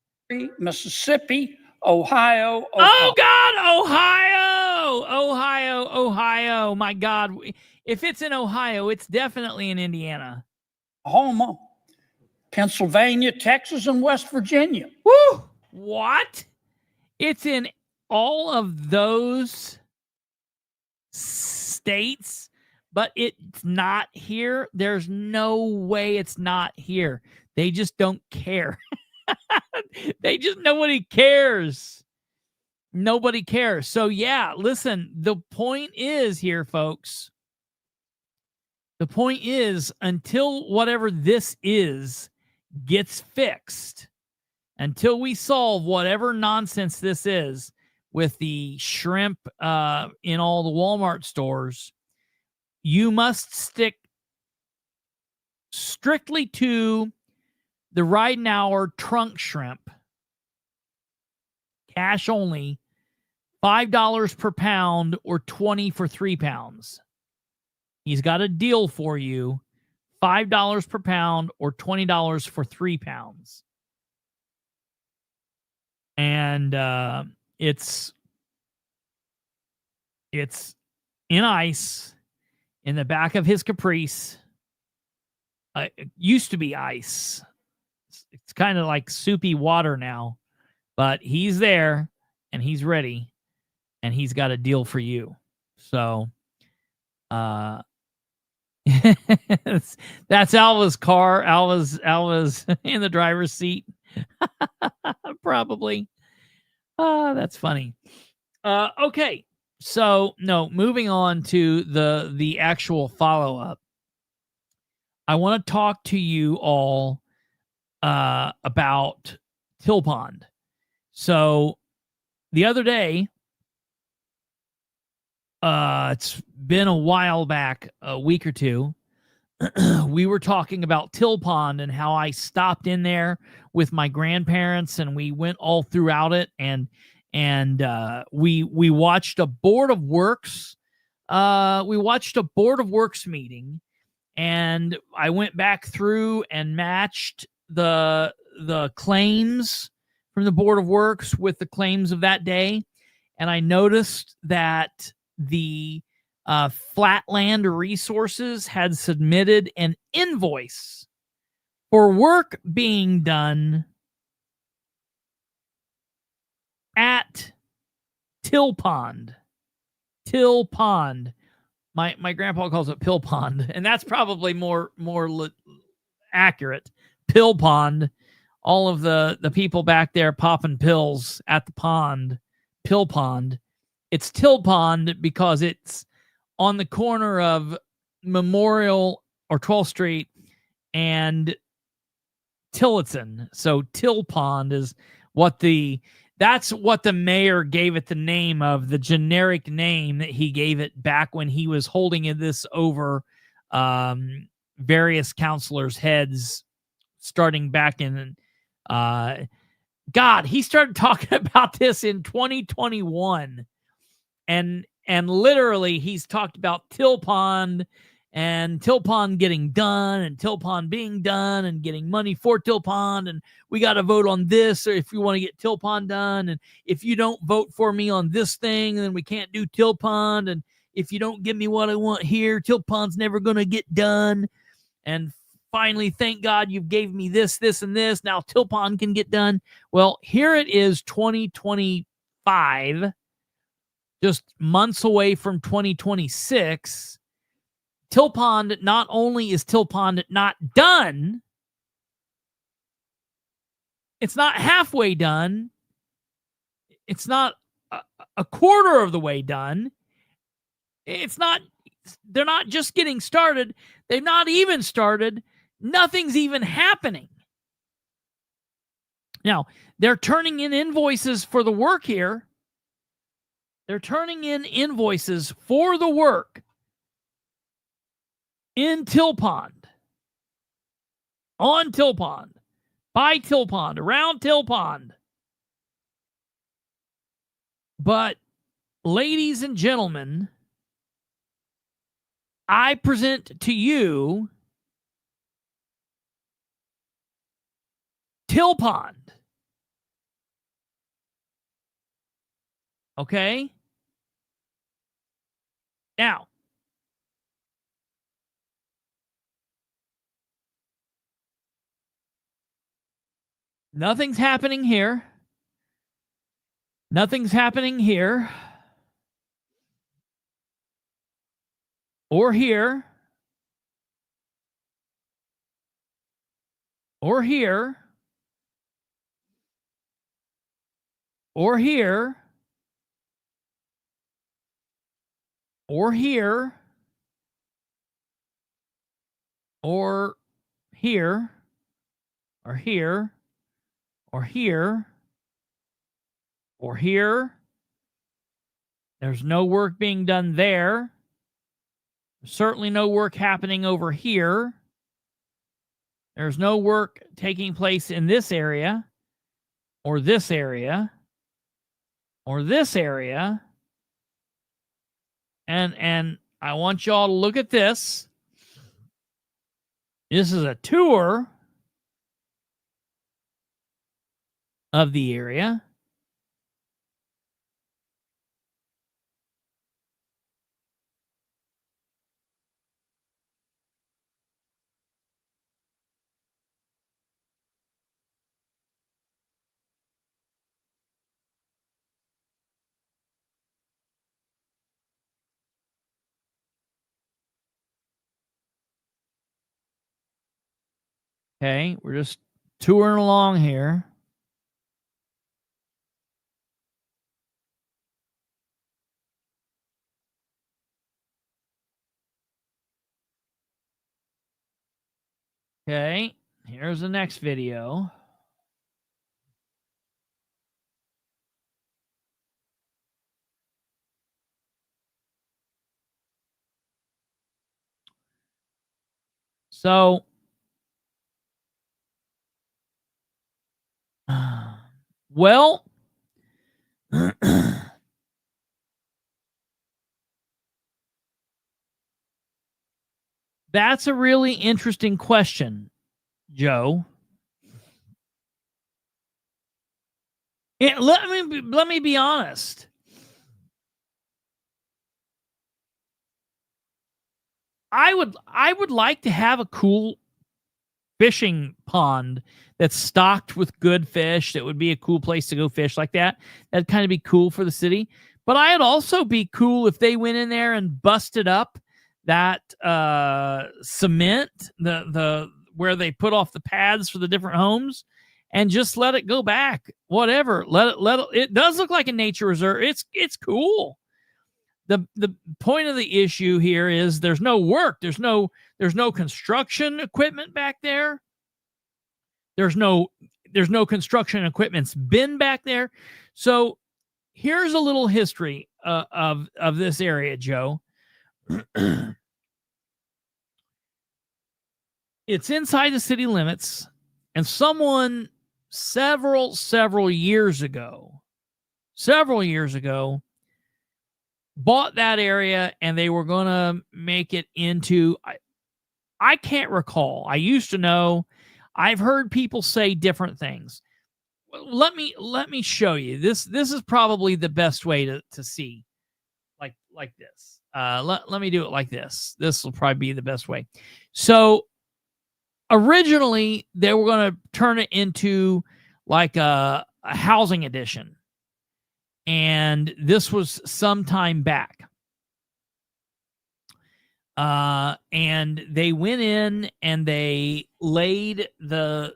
Mississippi, Ohio. Oh, God, Ohio. My God. If it's in Ohio, it's definitely in Indiana. Oklahoma, Pennsylvania, Texas, and West Virginia. Woo! What? It's in all of those states, but it's not here. There's no way it's not here. They just don't care. Nobody cares. Nobody cares. So yeah, listen, the point is here, folks. The point is, until whatever this is gets fixed, until we solve whatever nonsense this is with the shrimp in all the Walmart stores, you must stick strictly to the Ridenour trunk shrimp, cash only, $5 per pound or $20 for 3 pounds. He's got a deal for you, $5 per pound or $20 for 3 pounds. And it's in ice in the back of his Caprice. It used to be ice. It's kind of like soupy water now, but he's there and he's ready and he's got a deal for you. So, that's Alva's car. Alva's in the driver's seat. Probably. That's funny. Okay. So, no, moving on to the actual follow-up. I want to talk to you all about Till Pond. So, the other day, it's been a while back, a week or two, we were talking about Till Pond and how I stopped in there with my grandparents and we went all throughout it, and we watched a Board of Works. We watched a Board of Works meeting, and I went back through and matched the claims from the Board of Works with the claims of that day, and I noticed that the Flatland Resources had submitted an invoice for work being done at Till Pond. Till Pond. My grandpa calls it Pill Pond, and that's probably more accurate. Pill Pond. All of the people back there popping pills at the pond. Pill Pond. It's Till Pond because it's on the corner of Memorial or 12th Street and Tillotson. So Till Pond is that's what the mayor gave it the name of, the generic name that he gave it back when he was holding this over various counselors' heads starting back in he started talking about this in 2021. And literally he's talked about Till Pond and Till Pond getting done and Till Pond being done and getting money for Till Pond. And we got to vote on this, or if you want to get Till Pond done. And if you don't vote for me on this thing, then we can't do Till Pond. And if you don't give me what I want here, Till Pond's never going to get done. And finally, thank God you gave me this, this, and this. Now Till Pond can get done. Well, here it is, 2025. Just months away from 2026, Till Pond, not only is Till Pond not done, it's not halfway done. It's not a quarter of the way done. They're not just getting started. They've not even started. Nothing's even happening. Now, they're turning in invoices for the work here. They're turning in invoices for the work in Till Pond, on Till Pond, by Till Pond, around Till Pond. But, ladies and gentlemen, I present to you Till Pond. Okay? Now, nothing's happening here. Nothing's happening here. Or here. Or here. Or here. Or here. Or here. Or here. or here, or here. There's no work being done there. Certainly no work happening over here. There's no work taking place in this area, or this area, or this area. And I want y'all to look at this. This is a tour of the area. Okay, we're just touring along here. Okay, here's the next video. So, well, that's a really interesting question, Joe. Let me be honest. I would like to have a cool fishing pond that's stocked with good fish. That would be a cool place to go fish like that. That'd kind of be cool for the city. But I'd also be cool if they went in there and busted up that cement, the where they put off the pads for the different homes, and just let it go back. Whatever. Let it. It does look like a nature reserve. It's cool. The point of the issue here is there's no work. There's no construction equipment back there. There's no construction equipment's been back there. So here's a little history of this area, Joe. It's inside the city limits, and someone several years ago, bought that area, and they were going to make it into, I can't recall. I used to know. I've heard people say different things. Let me show you. This is probably the best way to see like this. Let me do it like this. This will probably be the best way. So originally they were going to turn it into like a housing addition. And this was some time back. And they went in and they laid the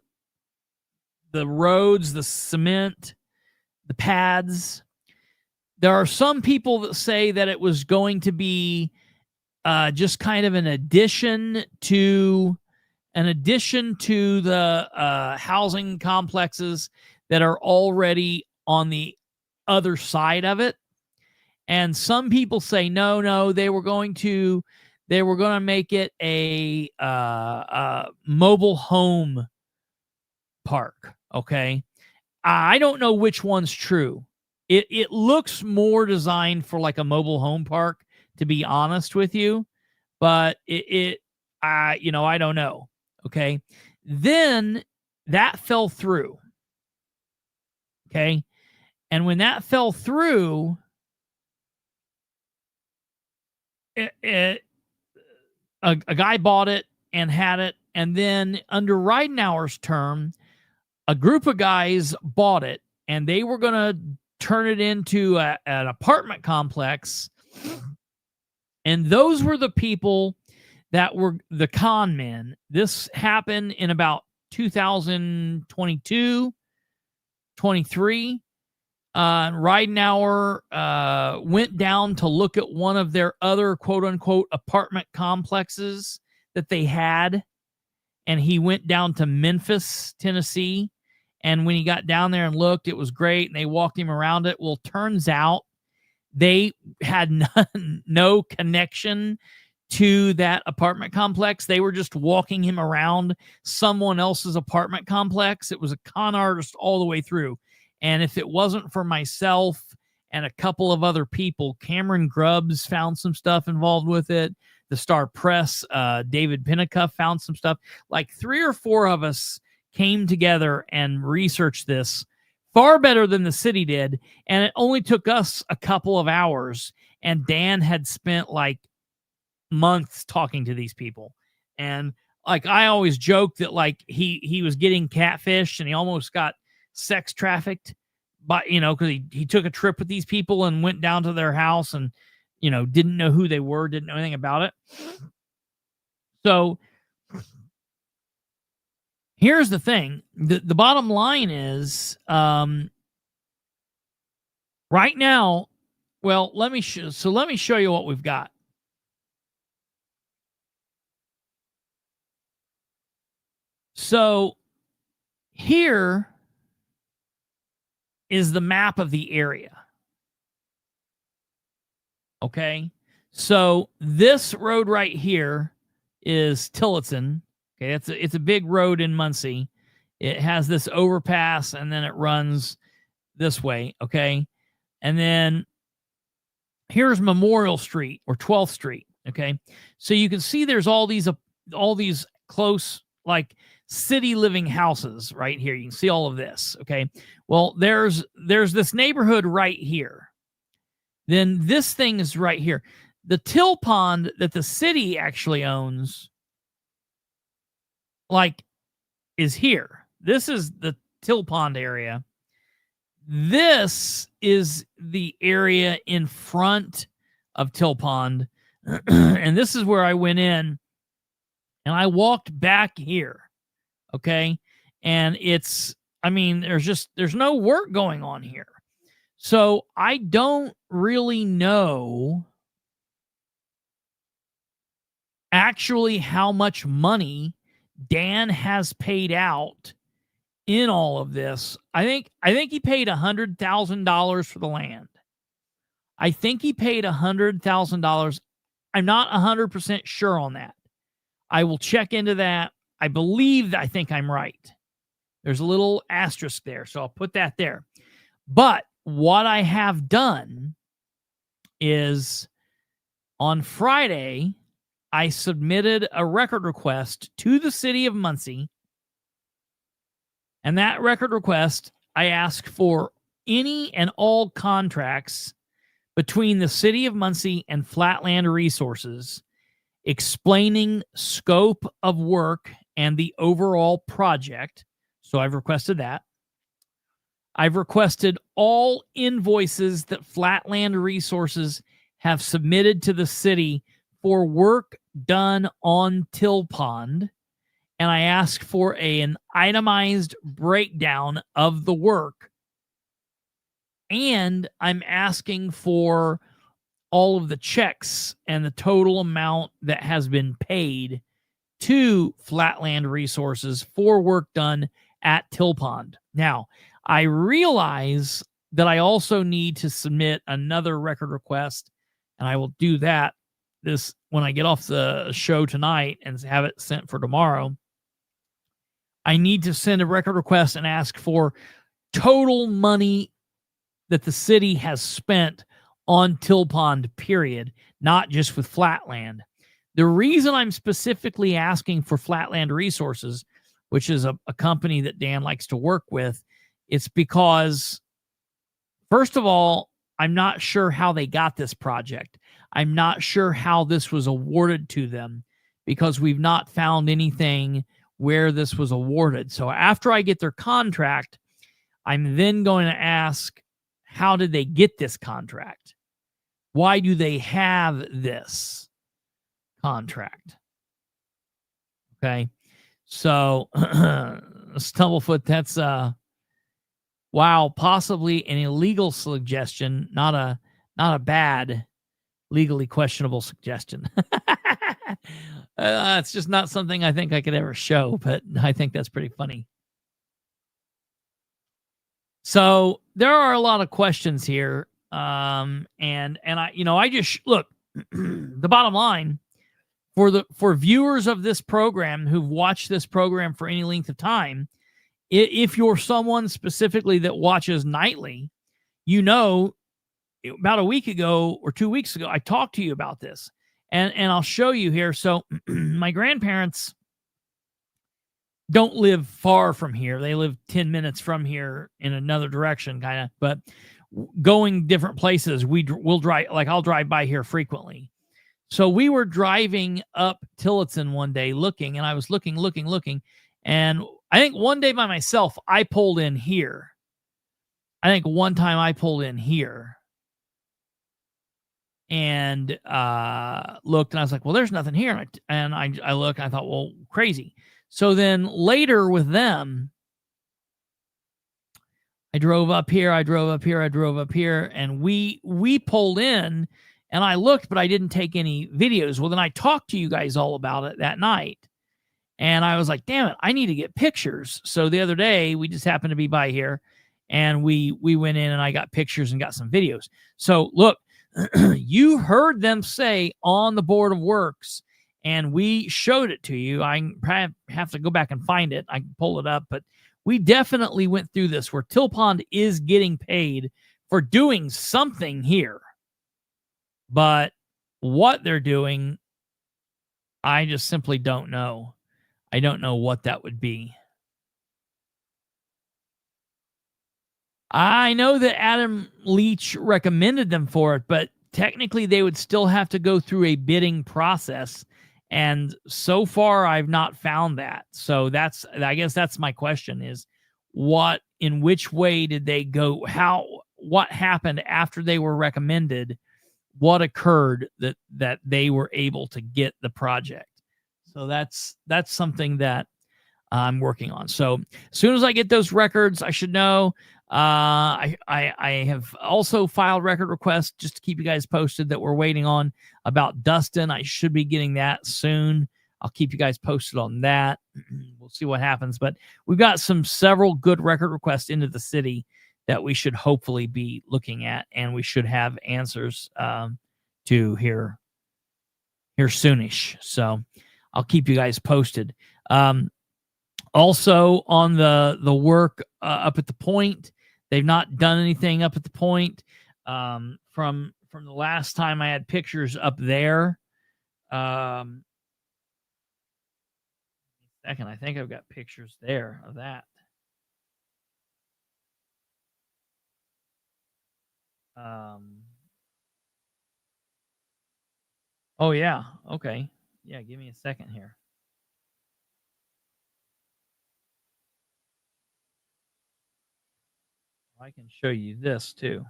roads, the cement, the pads. There are some people that say that it was going to be just kind of an addition to the housing complexes that are already on the other side of it. And some people say no, they were going to make it a mobile home park. Okay, I don't know which one's true. It looks more designed for like a mobile home park, to be honest with you, but I don't know. Okay, then that fell through. Okay. And when that fell through, a guy bought it and had it. And then under Ridenour's term, a group of guys bought it, and they were going to turn it into an apartment complex. And those were the people that were the con men. This happened in about 2022, 23. Ridenour went down to look at one of their other quote-unquote apartment complexes that they had, and he went down to Memphis, Tennessee, And when he got down there and looked, it was great. And they walked him around it. Well, turns out they had no connection to that apartment complex. They were just walking him around someone else's apartment complex. It was a con artist all the way through. And if it wasn't for myself and a couple of other people, Cameron Grubbs found some stuff involved with it. The Star Press, David Pinnicuff found some stuff. Like 3 or 4 of us came together and researched this far better than the city did. And it only took us a couple of hours. And Dan had spent like months talking to these people. And like, I always joke that like he was getting catfish and he almost got sex trafficked, but because he took a trip with these people and went down to their house and didn't know who they were, didn't know anything about it. So here's the thing. The bottom line is right now, well, let me show you what we've got. So here is the map of the area. Okay. So this road right here is Tillotson. Okay. It's a big road in Muncie. It has this overpass and then it runs this way. Okay. And then here's Memorial Street or 12th Street. Okay. So you can see there's all these close, like, city living houses right here. You can see all of this. Okay. Well, there's this neighborhood right here. Then this thing is right here. The Till Pond that the city actually owns, like, is here. This is the Till Pond area. This is the area in front of Till Pond. And this is where I went in and I walked back here. Okay. And there's no work going on here. So I don't really know actually how much money Dan has paid out in all of this. I think he paid $100,000 for the land. I think he paid $100,000. I'm not 100% sure on that. I will check into that. I think I'm right. There's a little asterisk there, so I'll put that there. But what I have done is on Friday, I submitted a record request to the city of Muncie. And that record request, I asked for any and all contracts between the city of Muncie and Flatland Resources explaining scope of work and the overall project. So I've requested that. I've requested all invoices that Flatland Resources have submitted to the city for work done on Till Pond. And I ask for an itemized breakdown of the work. And I'm asking for all of the checks and the total amount that has been paid to Flatland Resources for work done at Till Pond. Now, I realize that I also need to submit another record request, and I will do that when I get off the show tonight and have it sent for tomorrow. I need to send a record request and ask for total money that the city has spent on Till Pond, period, not just with Flatland. The reason I'm specifically asking for Flatland Resources, which is a company that Dan likes to work with, it's because, first of all, I'm not sure how they got this project. I'm not sure how this was awarded to them because we've not found anything where this was awarded. So after I get their contract, I'm then going to ask, how did they get this contract? Why do they have this contract? Okay. So Stumblefoot, that's wow, possibly an illegal suggestion, not a bad, legally questionable suggestion. It's just not something I think I could ever show, but I think that's pretty funny. So there are a lot of questions here. And I just look, the bottom line for viewers of this program who've watched this program for any length of time, if you're someone specifically that watches nightly, about a week ago or 2 weeks ago, I talked to you about this, and I'll show you here. So my grandparents don't live far from here. They live 10 minutes from here in another direction, kind of, but going different places, we'll drive, like I'll drive by here frequently. So we were driving up Tillotson one day looking, and I was looking. And I think one day by myself, I pulled in here. I think one time I pulled in here and looked, and I was like, well, there's nothing here. And I looked, and I thought, well, crazy. So then later with them, I drove up here, and we pulled in, and I looked, but I didn't take any videos. Well, then I talked to you guys all about it that night, and I was like, damn it, I need to get pictures. So the other day, we just happened to be by here, and we went in, and I got pictures and got some videos. So look, you heard them say on the Board of Works, and we showed it to you. I probably have to go back and find it. I can pull it up, but we definitely went through this where Till Pond is getting paid for doing something here. But what they're doing, I just simply don't know. I don't know what that would be. I know that Adam Leach recommended them for it, but technically they would still have to go through a bidding process. And so far, I've not found that. So I guess that's my question is in which way did they go? What happened after they were recommended? What occurred that they were able to get the project? So that's something that I'm working on. So as soon as I get those records, I should know. I have also filed record requests just to keep you guys posted that we're waiting on about Dustin. I should be getting that soon. I'll keep you guys posted on that. We'll see what happens, but we've got several good record requests into the city that we should hopefully be looking at, and we should have answers to here soonish. So I'll keep you guys posted. Also on the work up at the point, they've not done anything up at the point from the last time I had pictures up there. Second, I think I've got pictures there of that. Oh yeah, okay. Yeah, give me a second here. I can show you this too.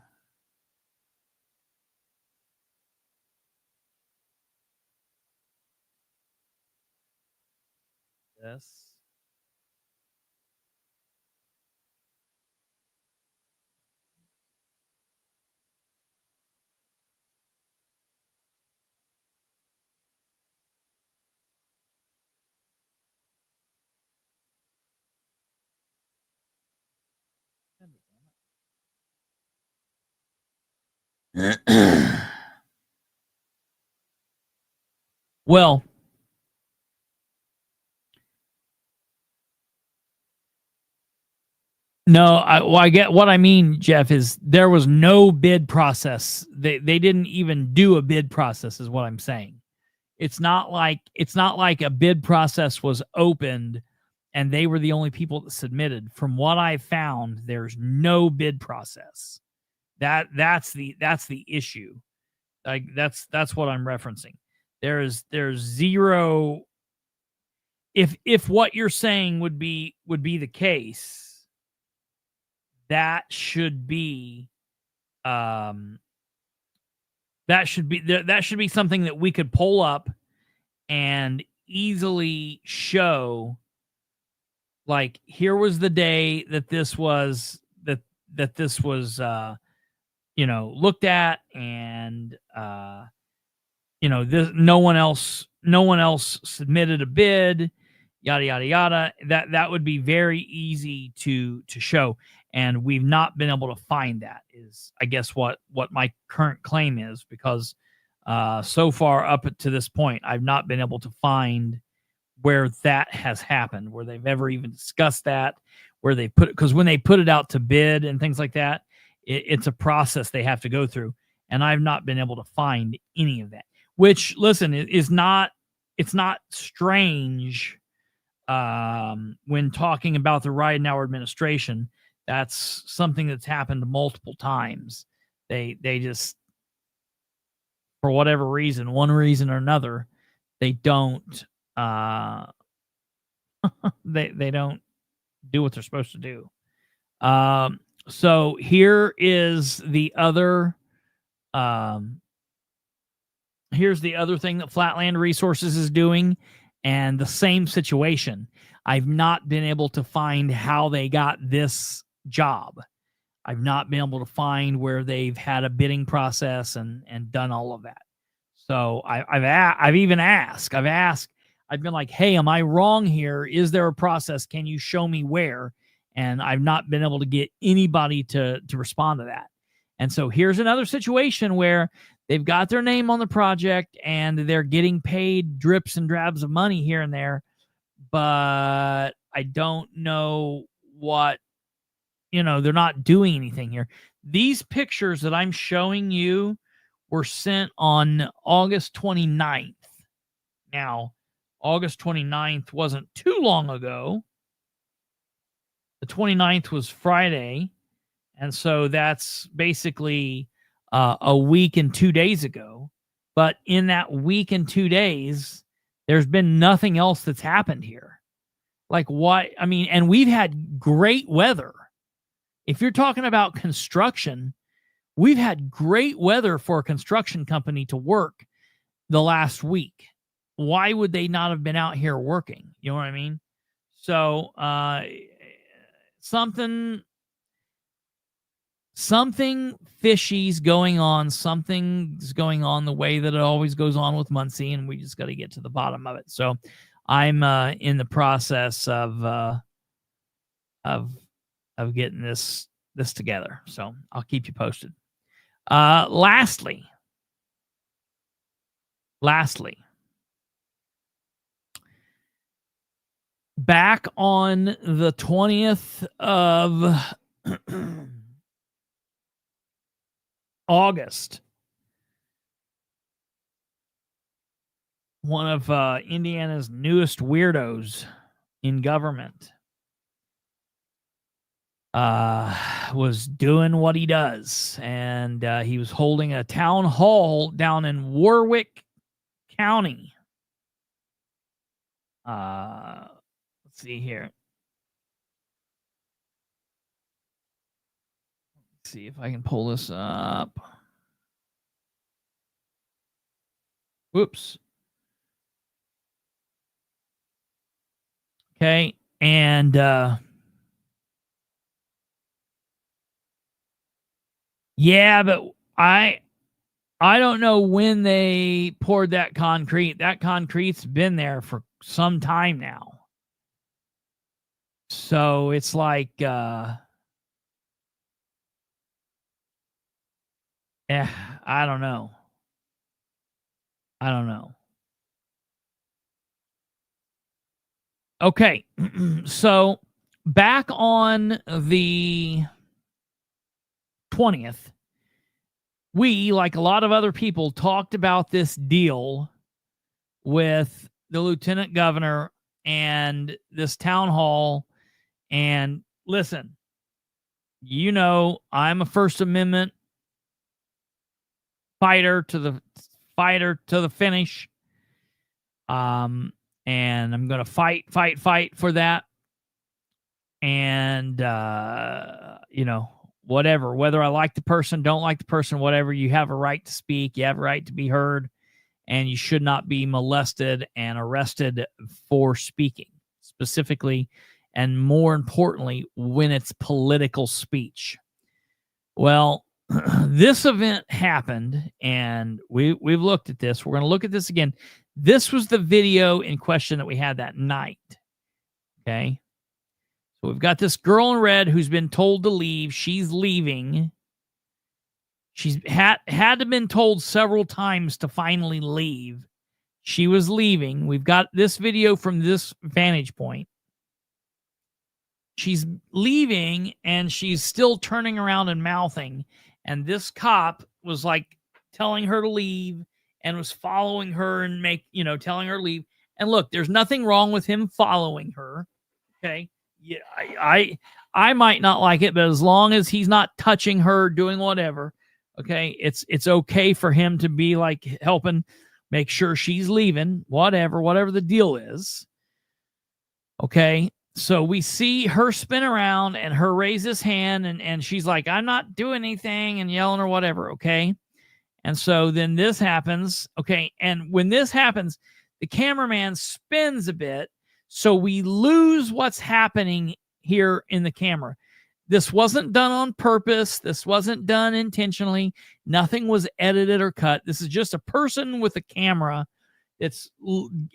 This. Well, no, I get what I mean, Jeff, is there was no bid process. They didn't even do a bid process is what I'm saying. It's not like a bid process was opened and they were the only people that submitted. From what I found, there's no bid process. That's the issue. Like that's what I'm referencing. There's zero. If what you're saying would be the case, that should be something that we could pull up and easily show. Like, here was the day that this was looked at, and no one else submitted a bid, yada yada yada. That would be very easy to show. And we've not been able to find that, is I guess what my current claim is, because so far up to this point, I've not been able to find where that has happened, where they've ever even discussed that, where they put it, because when they put it out to bid and things like that, it's a process they have to go through. And I've not been able to find any of that, which, listen, it's not strange when talking about the Ride Now administration. That's something that's happened multiple times. They just, for whatever reason, one reason or another, they don't they don't do what they're supposed to do. So here is the other here's the other thing that Flatland Resources is doing, and the same situation. I've not been able to find how they got this job. I've not been able to find where they've had a bidding process and done all of that. So I've even asked. I've been like, hey, am I wrong here? Is there a process? Can you show me where? And I've not been able to get anybody to respond to that. And so here's another situation where they've got their name on the project and they're getting paid drips and drabs of money here and there, but I don't know what, they're not doing anything here. These pictures that I'm showing you were sent on August 29th. Now, August 29th wasn't too long ago. The 29th was Friday. And so that's basically a week and 2 days ago. But in that week and 2 days, there's been nothing else that's happened here. Like what? I mean, and we've had great weather. If you're talking about construction, we've had great weather for a construction company to work the last week. Why would they not have been out here working? You know what I mean? So something fishy's going on. Something's going on the way that it always goes on with Muncie, and we just got to get to the bottom of it. So I'm in the process of getting this together. So I'll keep you posted. Lastly, back on the 20th of August, one of Indiana's newest weirdos in government was doing what he does, and he was holding a town hall down in Warrick County. Let's see here. Let's see if I can pull this up. Whoops. Okay, and yeah, but I don't know when they poured that concrete. That concrete's been there for some time now. So it's like, I don't know. Okay, so back on the 20th, we, like a lot of other people, talked about this deal with the lieutenant governor and this town hall. And listen, I'm a First Amendment fighter to the finish. And I'm going to fight for that. And, whatever, whether I like the person, don't like the person, whatever, you have a right to speak, you have a right to be heard, and you should not be molested and arrested for speaking, specifically, and more importantly, when it's political speech. Well, this event happened, and we've looked at this. We're going to look at this again. This was the video in question that we had that night. Okay. So we've got this girl in red who's been told to leave. She's leaving. She's had to have been told several times to finally leave. She was leaving. We've got this video from this vantage point. She's leaving and she's still turning around and mouthing. And this cop was like telling her to leave and was following her and telling her to leave. And look, there's nothing wrong with him following her. Okay. Yeah, I might not like it, but as long as he's not touching her, doing whatever, okay, it's okay for him to be like helping make sure she's leaving, whatever the deal is. Okay. So we see her spin around and her raise his hand and she's like, I'm not doing anything, and yelling or whatever. Okay. And so then this happens. Okay. And when this happens, the cameraman spins a bit. So we lose what's happening here in the camera. This wasn't done on purpose. This wasn't done intentionally. Nothing was edited or cut. This is just a person with a camera that's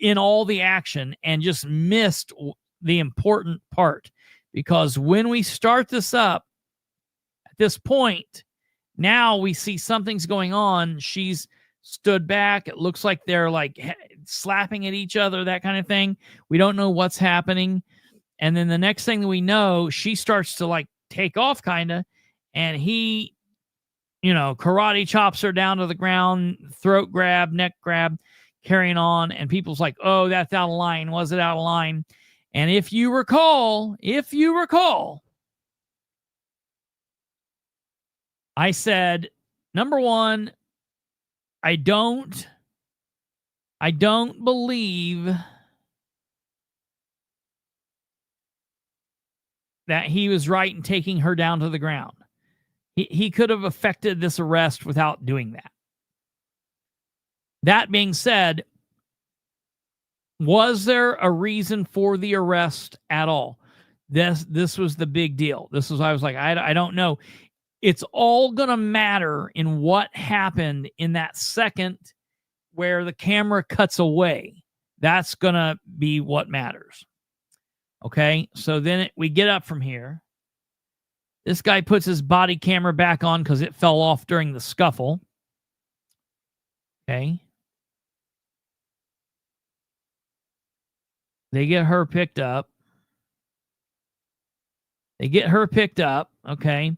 in all the action and just missed the important part. Because when we start this up, at this point, now we see something's going on. She's stood back. It looks like they're like slapping at each other, that kind of thing. We don't know what's happening. And then the next thing that we know, she starts to like take off kind of, and he, karate chops her down to the ground, throat grab, neck grab, carrying on. And people's like, oh, that's out of line. Was it out of line? And if you recall, I said, number one, I don't believe that he was right in taking her down to the ground. He could have effected this arrest without doing that. That being said, was there a reason for the arrest at all? This was the big deal. This was, I was like, I don't know. It's all going to matter in what happened in that second where the camera cuts away. That's going to be what matters. Okay, so then we get up from here. This guy puts his body camera back on because it fell off during the scuffle. Okay. They get her picked up. Okay.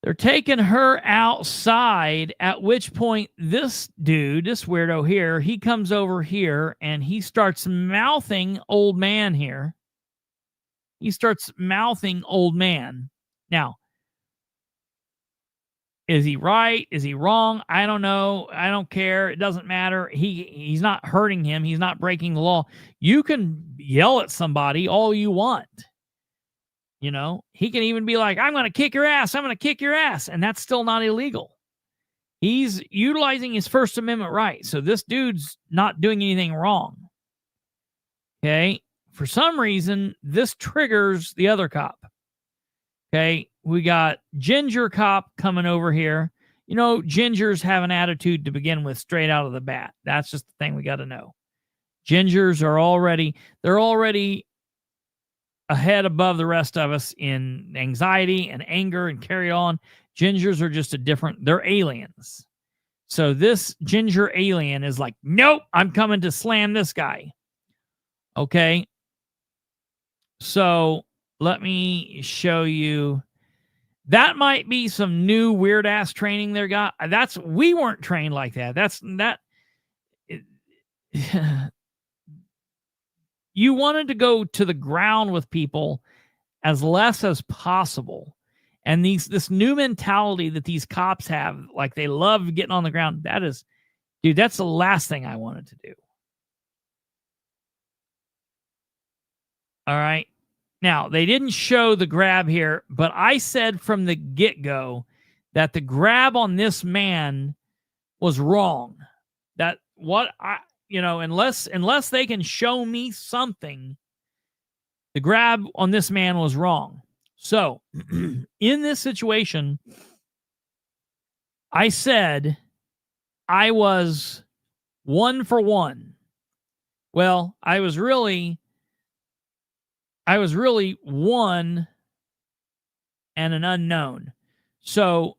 They're taking her outside, at which point this dude, this weirdo here, he comes over here and he starts mouthing old man here. He starts mouthing old man. Now, is he right? Is he wrong? I don't know. I don't care. It doesn't matter. He's not hurting him. He's not breaking the law. You can yell at somebody all you want. He can even be like, I'm going to kick your ass. I'm going to kick your ass. And that's still not illegal. He's utilizing his First Amendment right. So this dude's not doing anything wrong. Okay. For some reason, this triggers the other cop. Okay. We got Ginger cop coming over here. Gingers have an attitude to begin with straight out of the bat. That's just the thing we got to know. Gingers are already ahead above the rest of us in anxiety and anger and carry on. Gingers are just they're aliens. So this ginger alien is like, nope, I'm coming to slam this guy. Okay. So let me show you. That might be some new weird ass training they got. We weren't trained like that. You wanted to go to the ground with people as less as possible. And this new mentality that these cops have, like they love getting on the ground, that's the last thing I wanted to do. All right. Now, they didn't show the grab here, but I said from the get-go that the grab on this man was wrong. Unless they can show me something, the grab on this man was wrong. So, in this situation, I said I was 1 for 1. Well, I was really I was really one and an unknown. So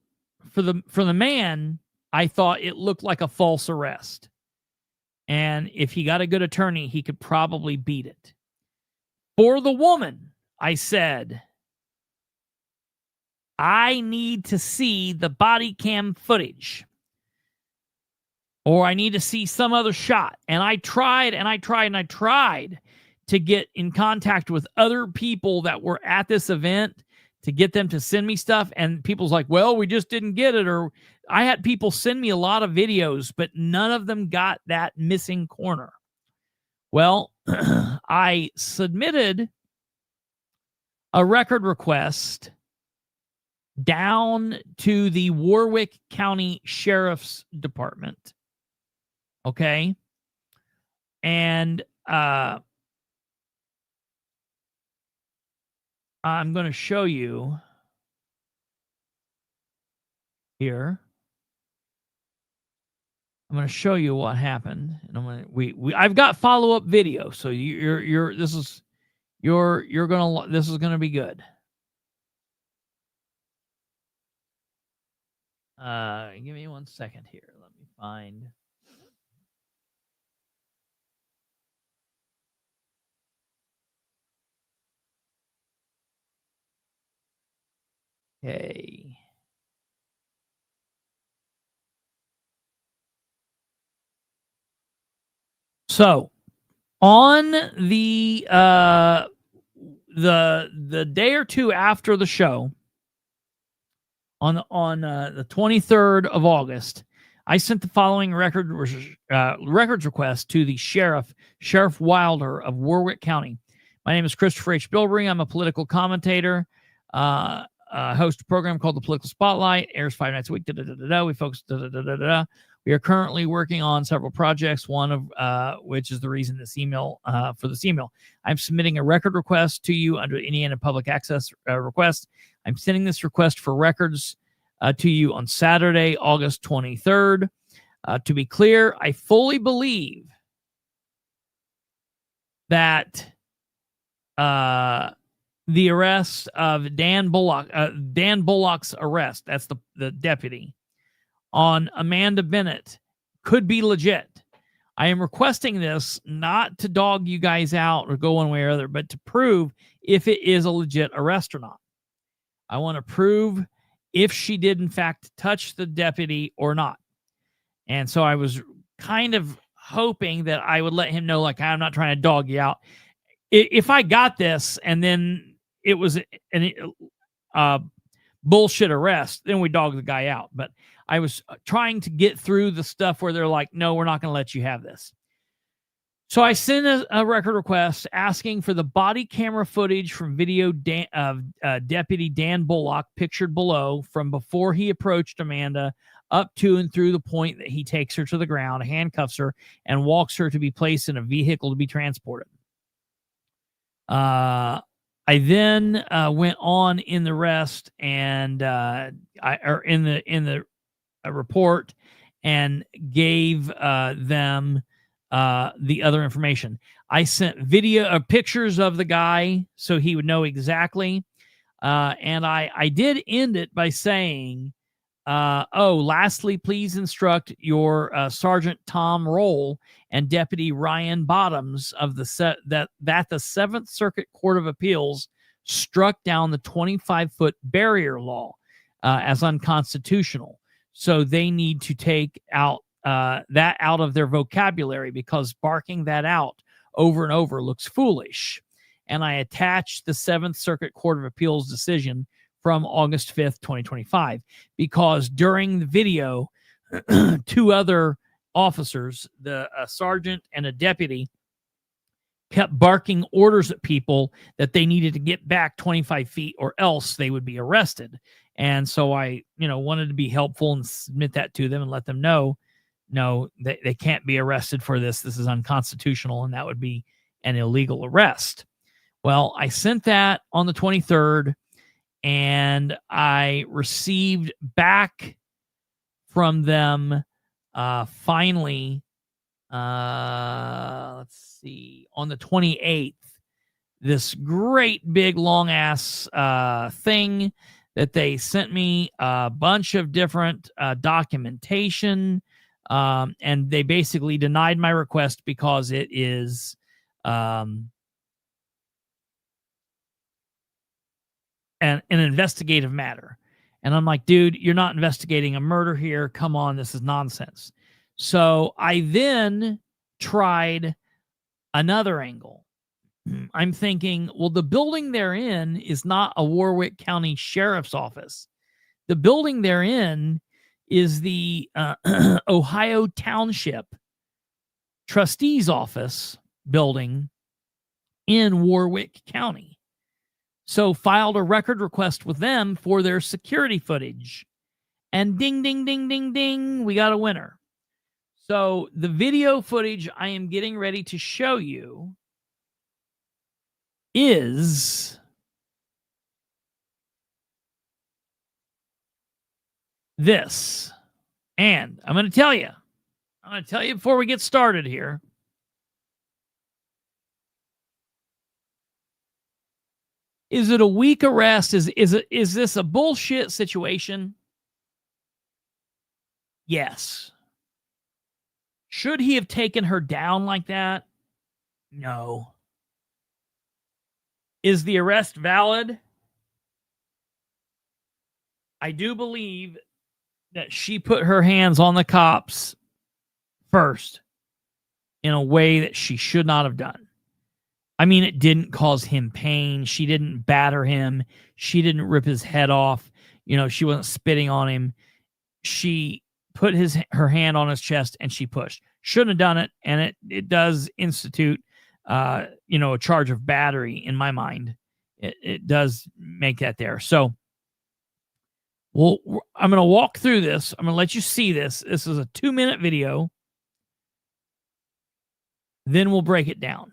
for the man, I thought it looked like a false arrest. And if he got a good attorney, he could probably beat it. For the woman, I said, I need to see the body cam footage, or I need to see some other shot. And I tried to get in contact with other people that were at this event to get them to send me stuff. And people's like, well, we just didn't get it. Or I had people send me a lot of videos, but none of them got that missing corner. Well, I submitted a record request down to the Warrick County Sheriff's Department. Okay. And I'm going to show you here. I'm going to show you what happened, and I'm going to I've got follow-up video, so this is going to be good. Give me 1 second here. Let me find. Okay. So, on the day or two after the show, on the 23rd of August, I sent the following records request to the Sheriff Wilder of Warrick County. My name is Kristopher H. Bilbrey. I'm a political commentator. Host a program called The Political Spotlight. Airs 5 nights a week. We focus. We are currently working on several projects, one of which is the reason this email, for this email. I'm submitting a record request to you under Indiana Public Access request. I'm sending this request for records to you on Saturday, August 23rd. To be clear, I fully believe that the arrest of Dan Bullock's arrest, that's the deputy, on Amanda Bennett could be legit. I am requesting this not to dog you guys out or go one way or other, but to prove if it is a legit arrest or not. I want to prove if she did in fact touch the deputy or not. And so I was kind of hoping that I would let him know, like, I'm not trying to dog you out. If I got this and then it was a bullshit arrest, then we dog the guy out. But I was trying to get through the stuff where they're like, no, we're not going to let you have this. So I sent a record request asking for the body camera footage from video of Deputy Dan Bullock, pictured below, from before he approached Amanda up to and through the point that he takes her to the ground, handcuffs her, and walks her to be placed in a vehicle to be transported. I then went on in the rest and in the report and gave them the other information. I sent video pictures of the guy so he would know exactly. And I did end it by saying, lastly, please instruct your Sergeant Tom Roll and Deputy Ryan Bottoms of that the 7th Circuit Court of Appeals struck down the 25-foot barrier law as unconstitutional. So they need to take out that out of their vocabulary, because barking that out over and over looks foolish. And I attached the 7th Circuit Court of Appeals decision from August 5th, 2025, because during the video, 2 other officers, a sergeant and a deputy, kept barking orders at people that they needed to get back 25 feet or else they would be arrested. And so I, wanted to be helpful and submit that to them and let them know, no, they can't be arrested for this. This is unconstitutional, and that would be an illegal arrest. Well, I sent that on the 23rd, and I received back from them finally, let's see, on the 28th, this great big long ass thing that they sent me, a bunch of different documentation, and they basically denied my request because it is an investigative matter. And I'm like, dude, you're not investigating a murder here. Come on, this is nonsense. So I then tried another angle. I'm thinking, well, the building they're in is not a Warrick County Sheriff's Office. The building they're in is the Ohio Township Trustee's Office building in Warrick County. So filed a record request with them for their security footage. And ding, ding, ding, ding, ding, we got a winner. So the video footage I am getting ready to show you is this. And I'm going to tell you before we get started here. Is it a weak arrest? Is this a bullshit situation? Yes. Should he have taken her down like that? No. Is the arrest valid? I do believe that she put her hands on the cops first in a way that she should not have done. I mean, it didn't cause him pain. She didn't batter him. She didn't rip his head off. You know, she wasn't spitting on him. She put her hand on his chest and she pushed. Shouldn't have done it, and it does institute a charge of battery in my mind. It does make that there. So I'm going to walk through this. I'm going to let you see this. This is a 2-minute video. Then we'll break it down.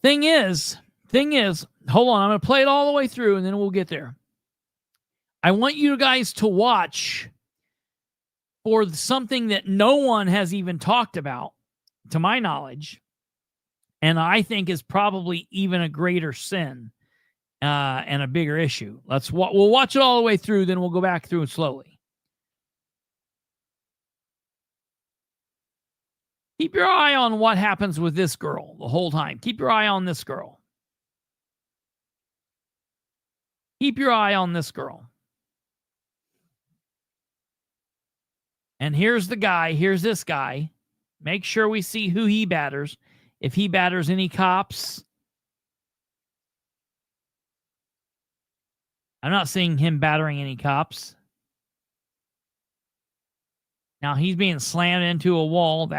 Thing is, hold on, I'm going to play it all the way through and then we'll get there. I want you guys to watch for something that no one has even talked about, to my knowledge, and I think is probably even a greater sin and a bigger issue. We'll watch it all the way through, then we'll go back through it slowly. Keep your eye on what happens with this girl the whole time. Keep your eye on this girl. Keep your eye on this girl. And here's the guy. Here's this guy. Make sure we see who he batters. If he batters any cops. I'm not seeing him battering any cops. Now he's being slammed into a wall.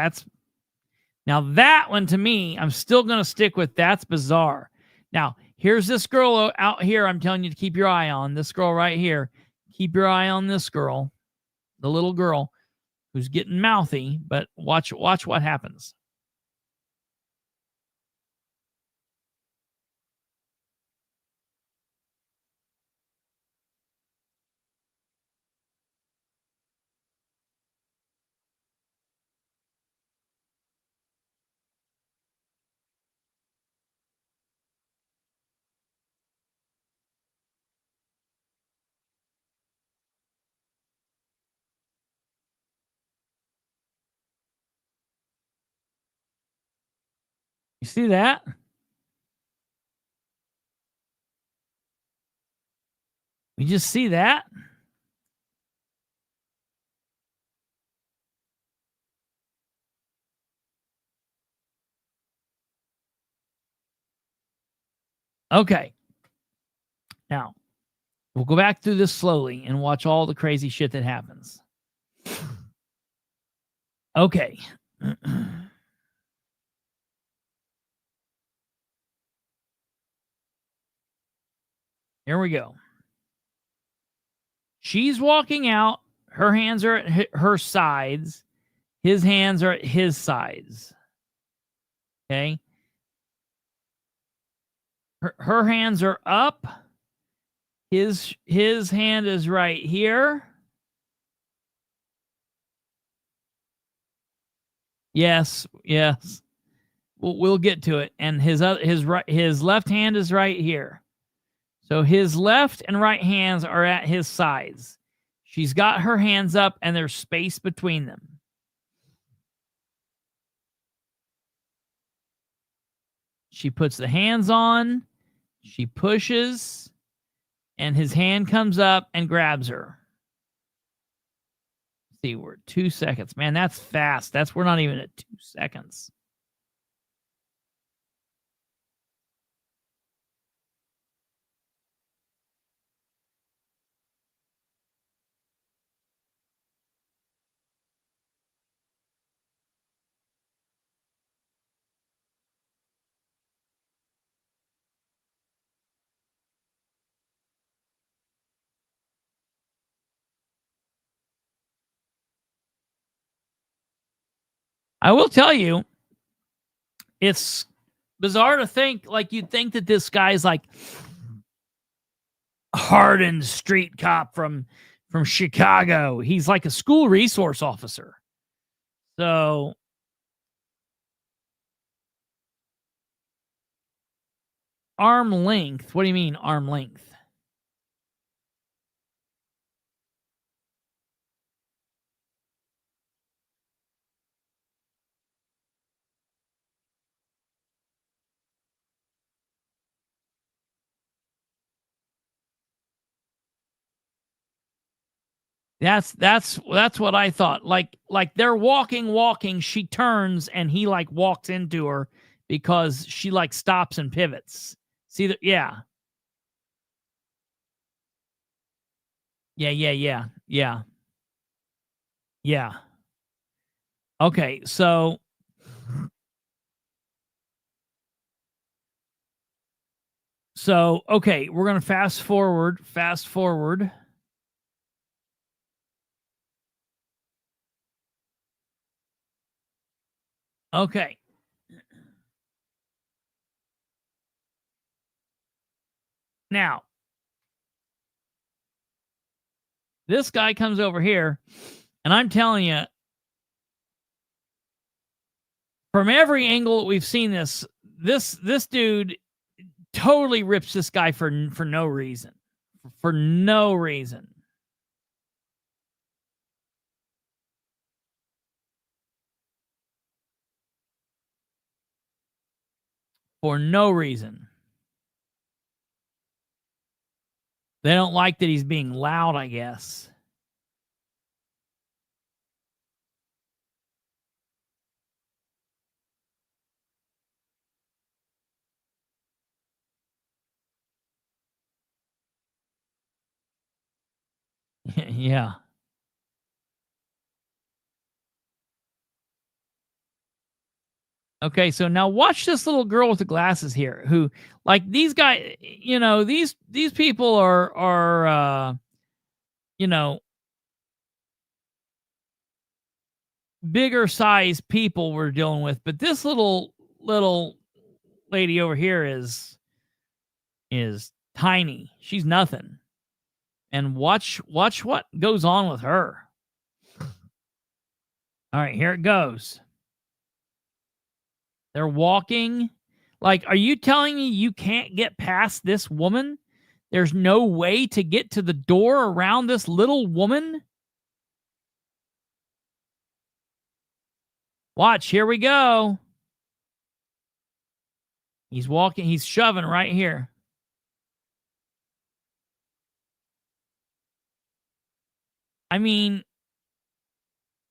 Now that one, to me, I'm still going to stick with that's bizarre. Now, here's this girl out here I'm telling you to keep your eye on. This girl right here. Keep your eye on this girl. The little girl who's getting mouthy, but watch what happens. You see that? You just see that? Okay. Now, we'll go back through this slowly and watch all the crazy shit that happens. Okay. Here we go. She's walking out. Her hands are at her sides. His hands are at his sides. Okay. Her hands are up. His hand is right here. Yes. We'll get to it. And his left hand is right here. So his left and right hands are at his sides. She's got her hands up and there's space between them. She puts the hands on. She pushes. And his hand comes up and grabs her. See, we're at 2 seconds. Man, that's fast. We're not even at 2 seconds. I will tell you, it's bizarre to think, like, you'd think that this guy's like hardened street cop from Chicago. He's like a school resource officer. So arm length. What do you mean arm length? That's what I thought. Like they're walking, she turns and he like walks into her because she like stops and pivots. See that? Yeah. Okay, so okay, we're going to fast forward. Okay. Now, this guy comes over here, and I'm telling you, from every angle that we've seen this dude totally rips this guy for no reason. For no reason. For no reason. They don't like that he's being loud, I guess. Yeah. Okay, so now watch this little girl with the glasses here, who, like, these guys, you know, these people are you know, bigger size people we're dealing with, but this little lady over here is tiny. She's nothing. And watch what goes on with her. All right, here it goes. They're walking. Like, are you telling me you can't get past this woman? There's no way to get to the door around this little woman? Watch, here we go. He's walking, he's shoving right here. I mean,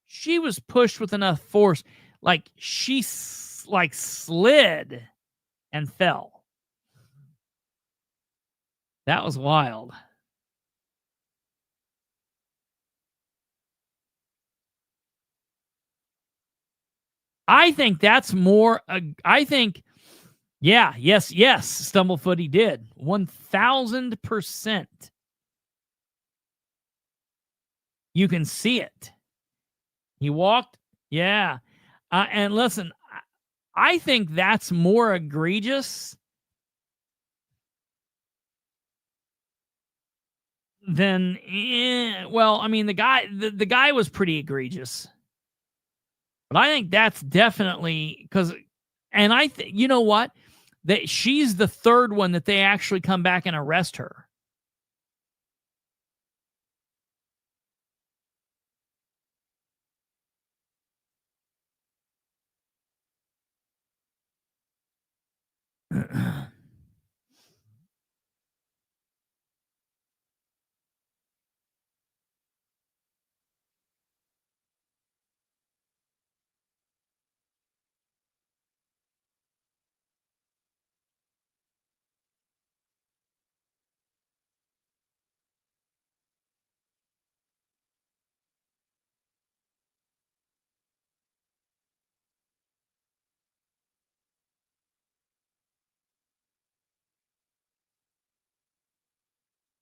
she was pushed with enough force. Like, she slid and fell. That was wild. I think that's more, I think Yeah, yes, Stumblefoot, he did. 1,000%. You can see it. He walked. Yeah. And listen, I think that's more egregious than, well, I mean, the guy was pretty egregious. But I think that's definitely because, and you know what? That she's the third one that they actually come back and arrest her.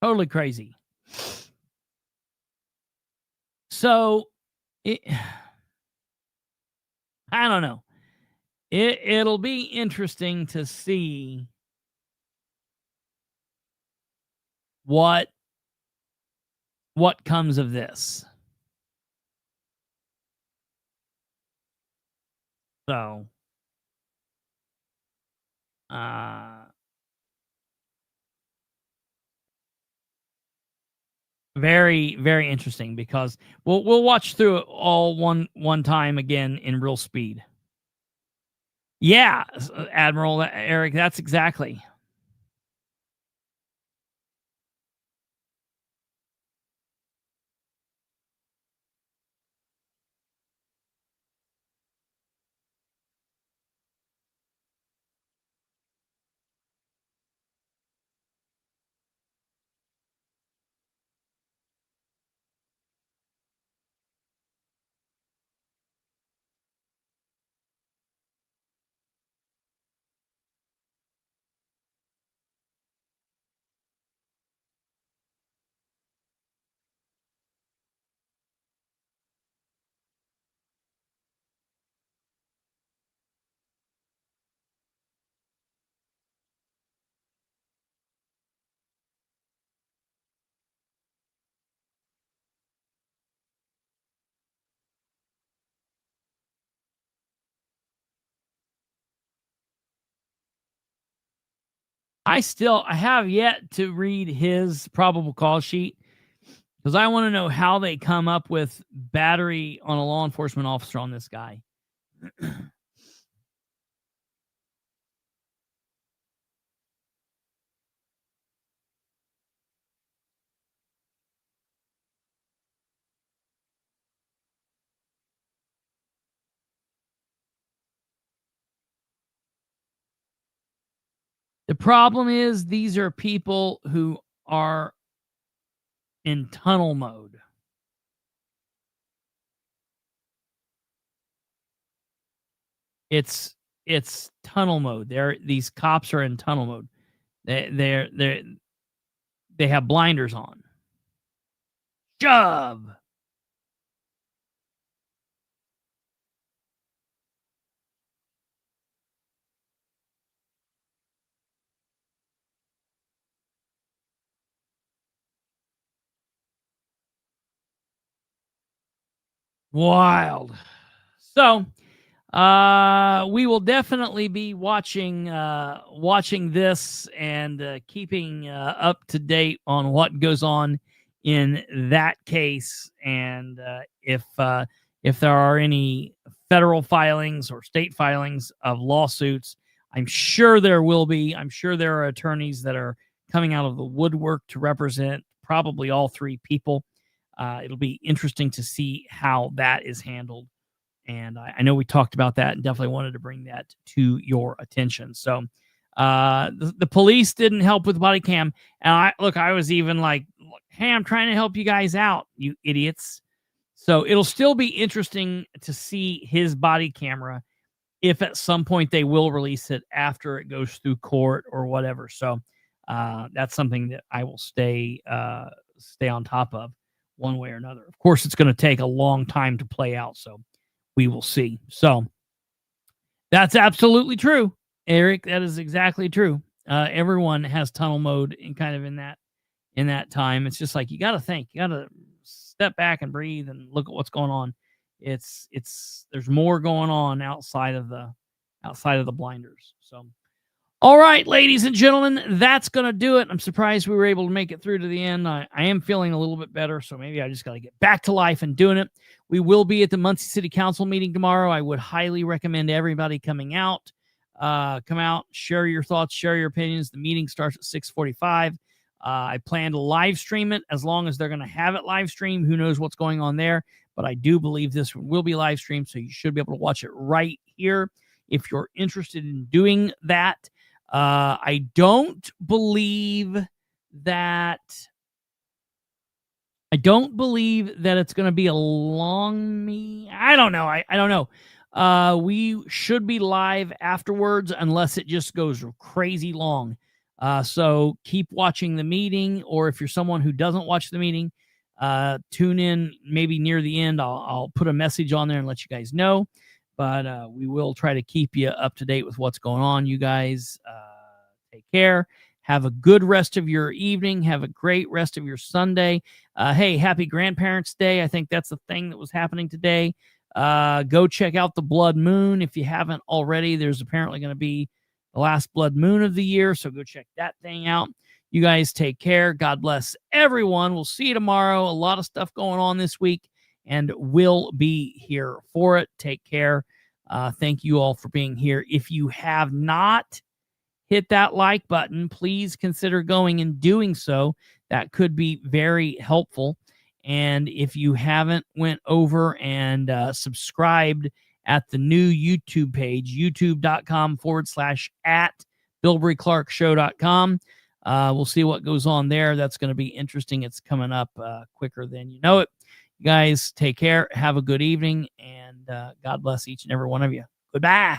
Totally crazy. So, I don't know. It'll be interesting to see what comes of this. So, very, very interesting because we'll watch through it all one time again in real speed. Yeah, Admiral Eric, that's exactly. I have yet to read his probable cause sheet because I want to know how they come up with battery on a law enforcement officer on this guy. The problem is these are people who are in tunnel mode. It's tunnel mode. These cops are in tunnel mode. They have blinders on. Shove. Wild. So, we will definitely be watching this and keeping up to date on what goes on in that case, and if there are any federal filings or state filings of lawsuits, I'm sure there will be. I'm sure there are attorneys that are coming out of the woodwork to represent probably all three people. It'll be interesting to see how that is handled. And I know we talked about that and definitely wanted to bring that to your attention. So the police didn't help with body cam. And I was even like, hey, I'm trying to help you guys out, you idiots. So it'll still be interesting to see his body camera if at some point they will release it after it goes through court or whatever. So that's something that I will stay on top of one way or another. Of course, it's going to take a long time to play out, so we will see. So that's absolutely true, Eric. That is exactly true. Everyone has tunnel mode in kind of in that time. It's just like you got to think, you got to step back and breathe and look at what's going on. There's more going on outside of the blinders. So, all right, ladies and gentlemen, that's going to do it. I'm surprised we were able to make it through to the end. I am feeling a little bit better, so maybe I just got to get back to life and doing it. We will be at the Muncie City Council meeting tomorrow. I would highly recommend everybody coming out. Come out, share your thoughts, share your opinions. The meeting starts at 6:45. I plan to live stream it as long as they're going to have it live streamed. Who knows what's going on there, but I do believe this will be live streamed, so you should be able to watch it right here if you're interested in doing that. I don't believe that it's going to be a long me. I don't know. I don't know. We should be live afterwards unless it just goes crazy long. So keep watching the meeting, or if you're someone who doesn't watch the meeting, tune in maybe near the end. I'll put a message on there and let you guys know. But we will try to keep you up to date with what's going on. You guys take care. Have a good rest of your evening. Have a great rest of your Sunday. Hey, happy Grandparents' Day. I think that's the thing that was happening today. Go check out the blood moon if you haven't already. There's apparently going to be the last blood moon of the year, so go check that thing out. You guys take care. God bless everyone. We'll see you tomorrow. A lot of stuff going on this week, and we'll be here for it. Take care. Thank you all for being here. If you have not hit that like button, please consider going and doing so. That could be very helpful. And if you haven't went over and subscribed at the new YouTube page, youtube.com/@BilbreyClarkShow.com. We'll see what goes on there. That's going to be interesting. It's coming up quicker than you know it. You guys take care. Have a good evening, and God bless each and every one of you. Goodbye.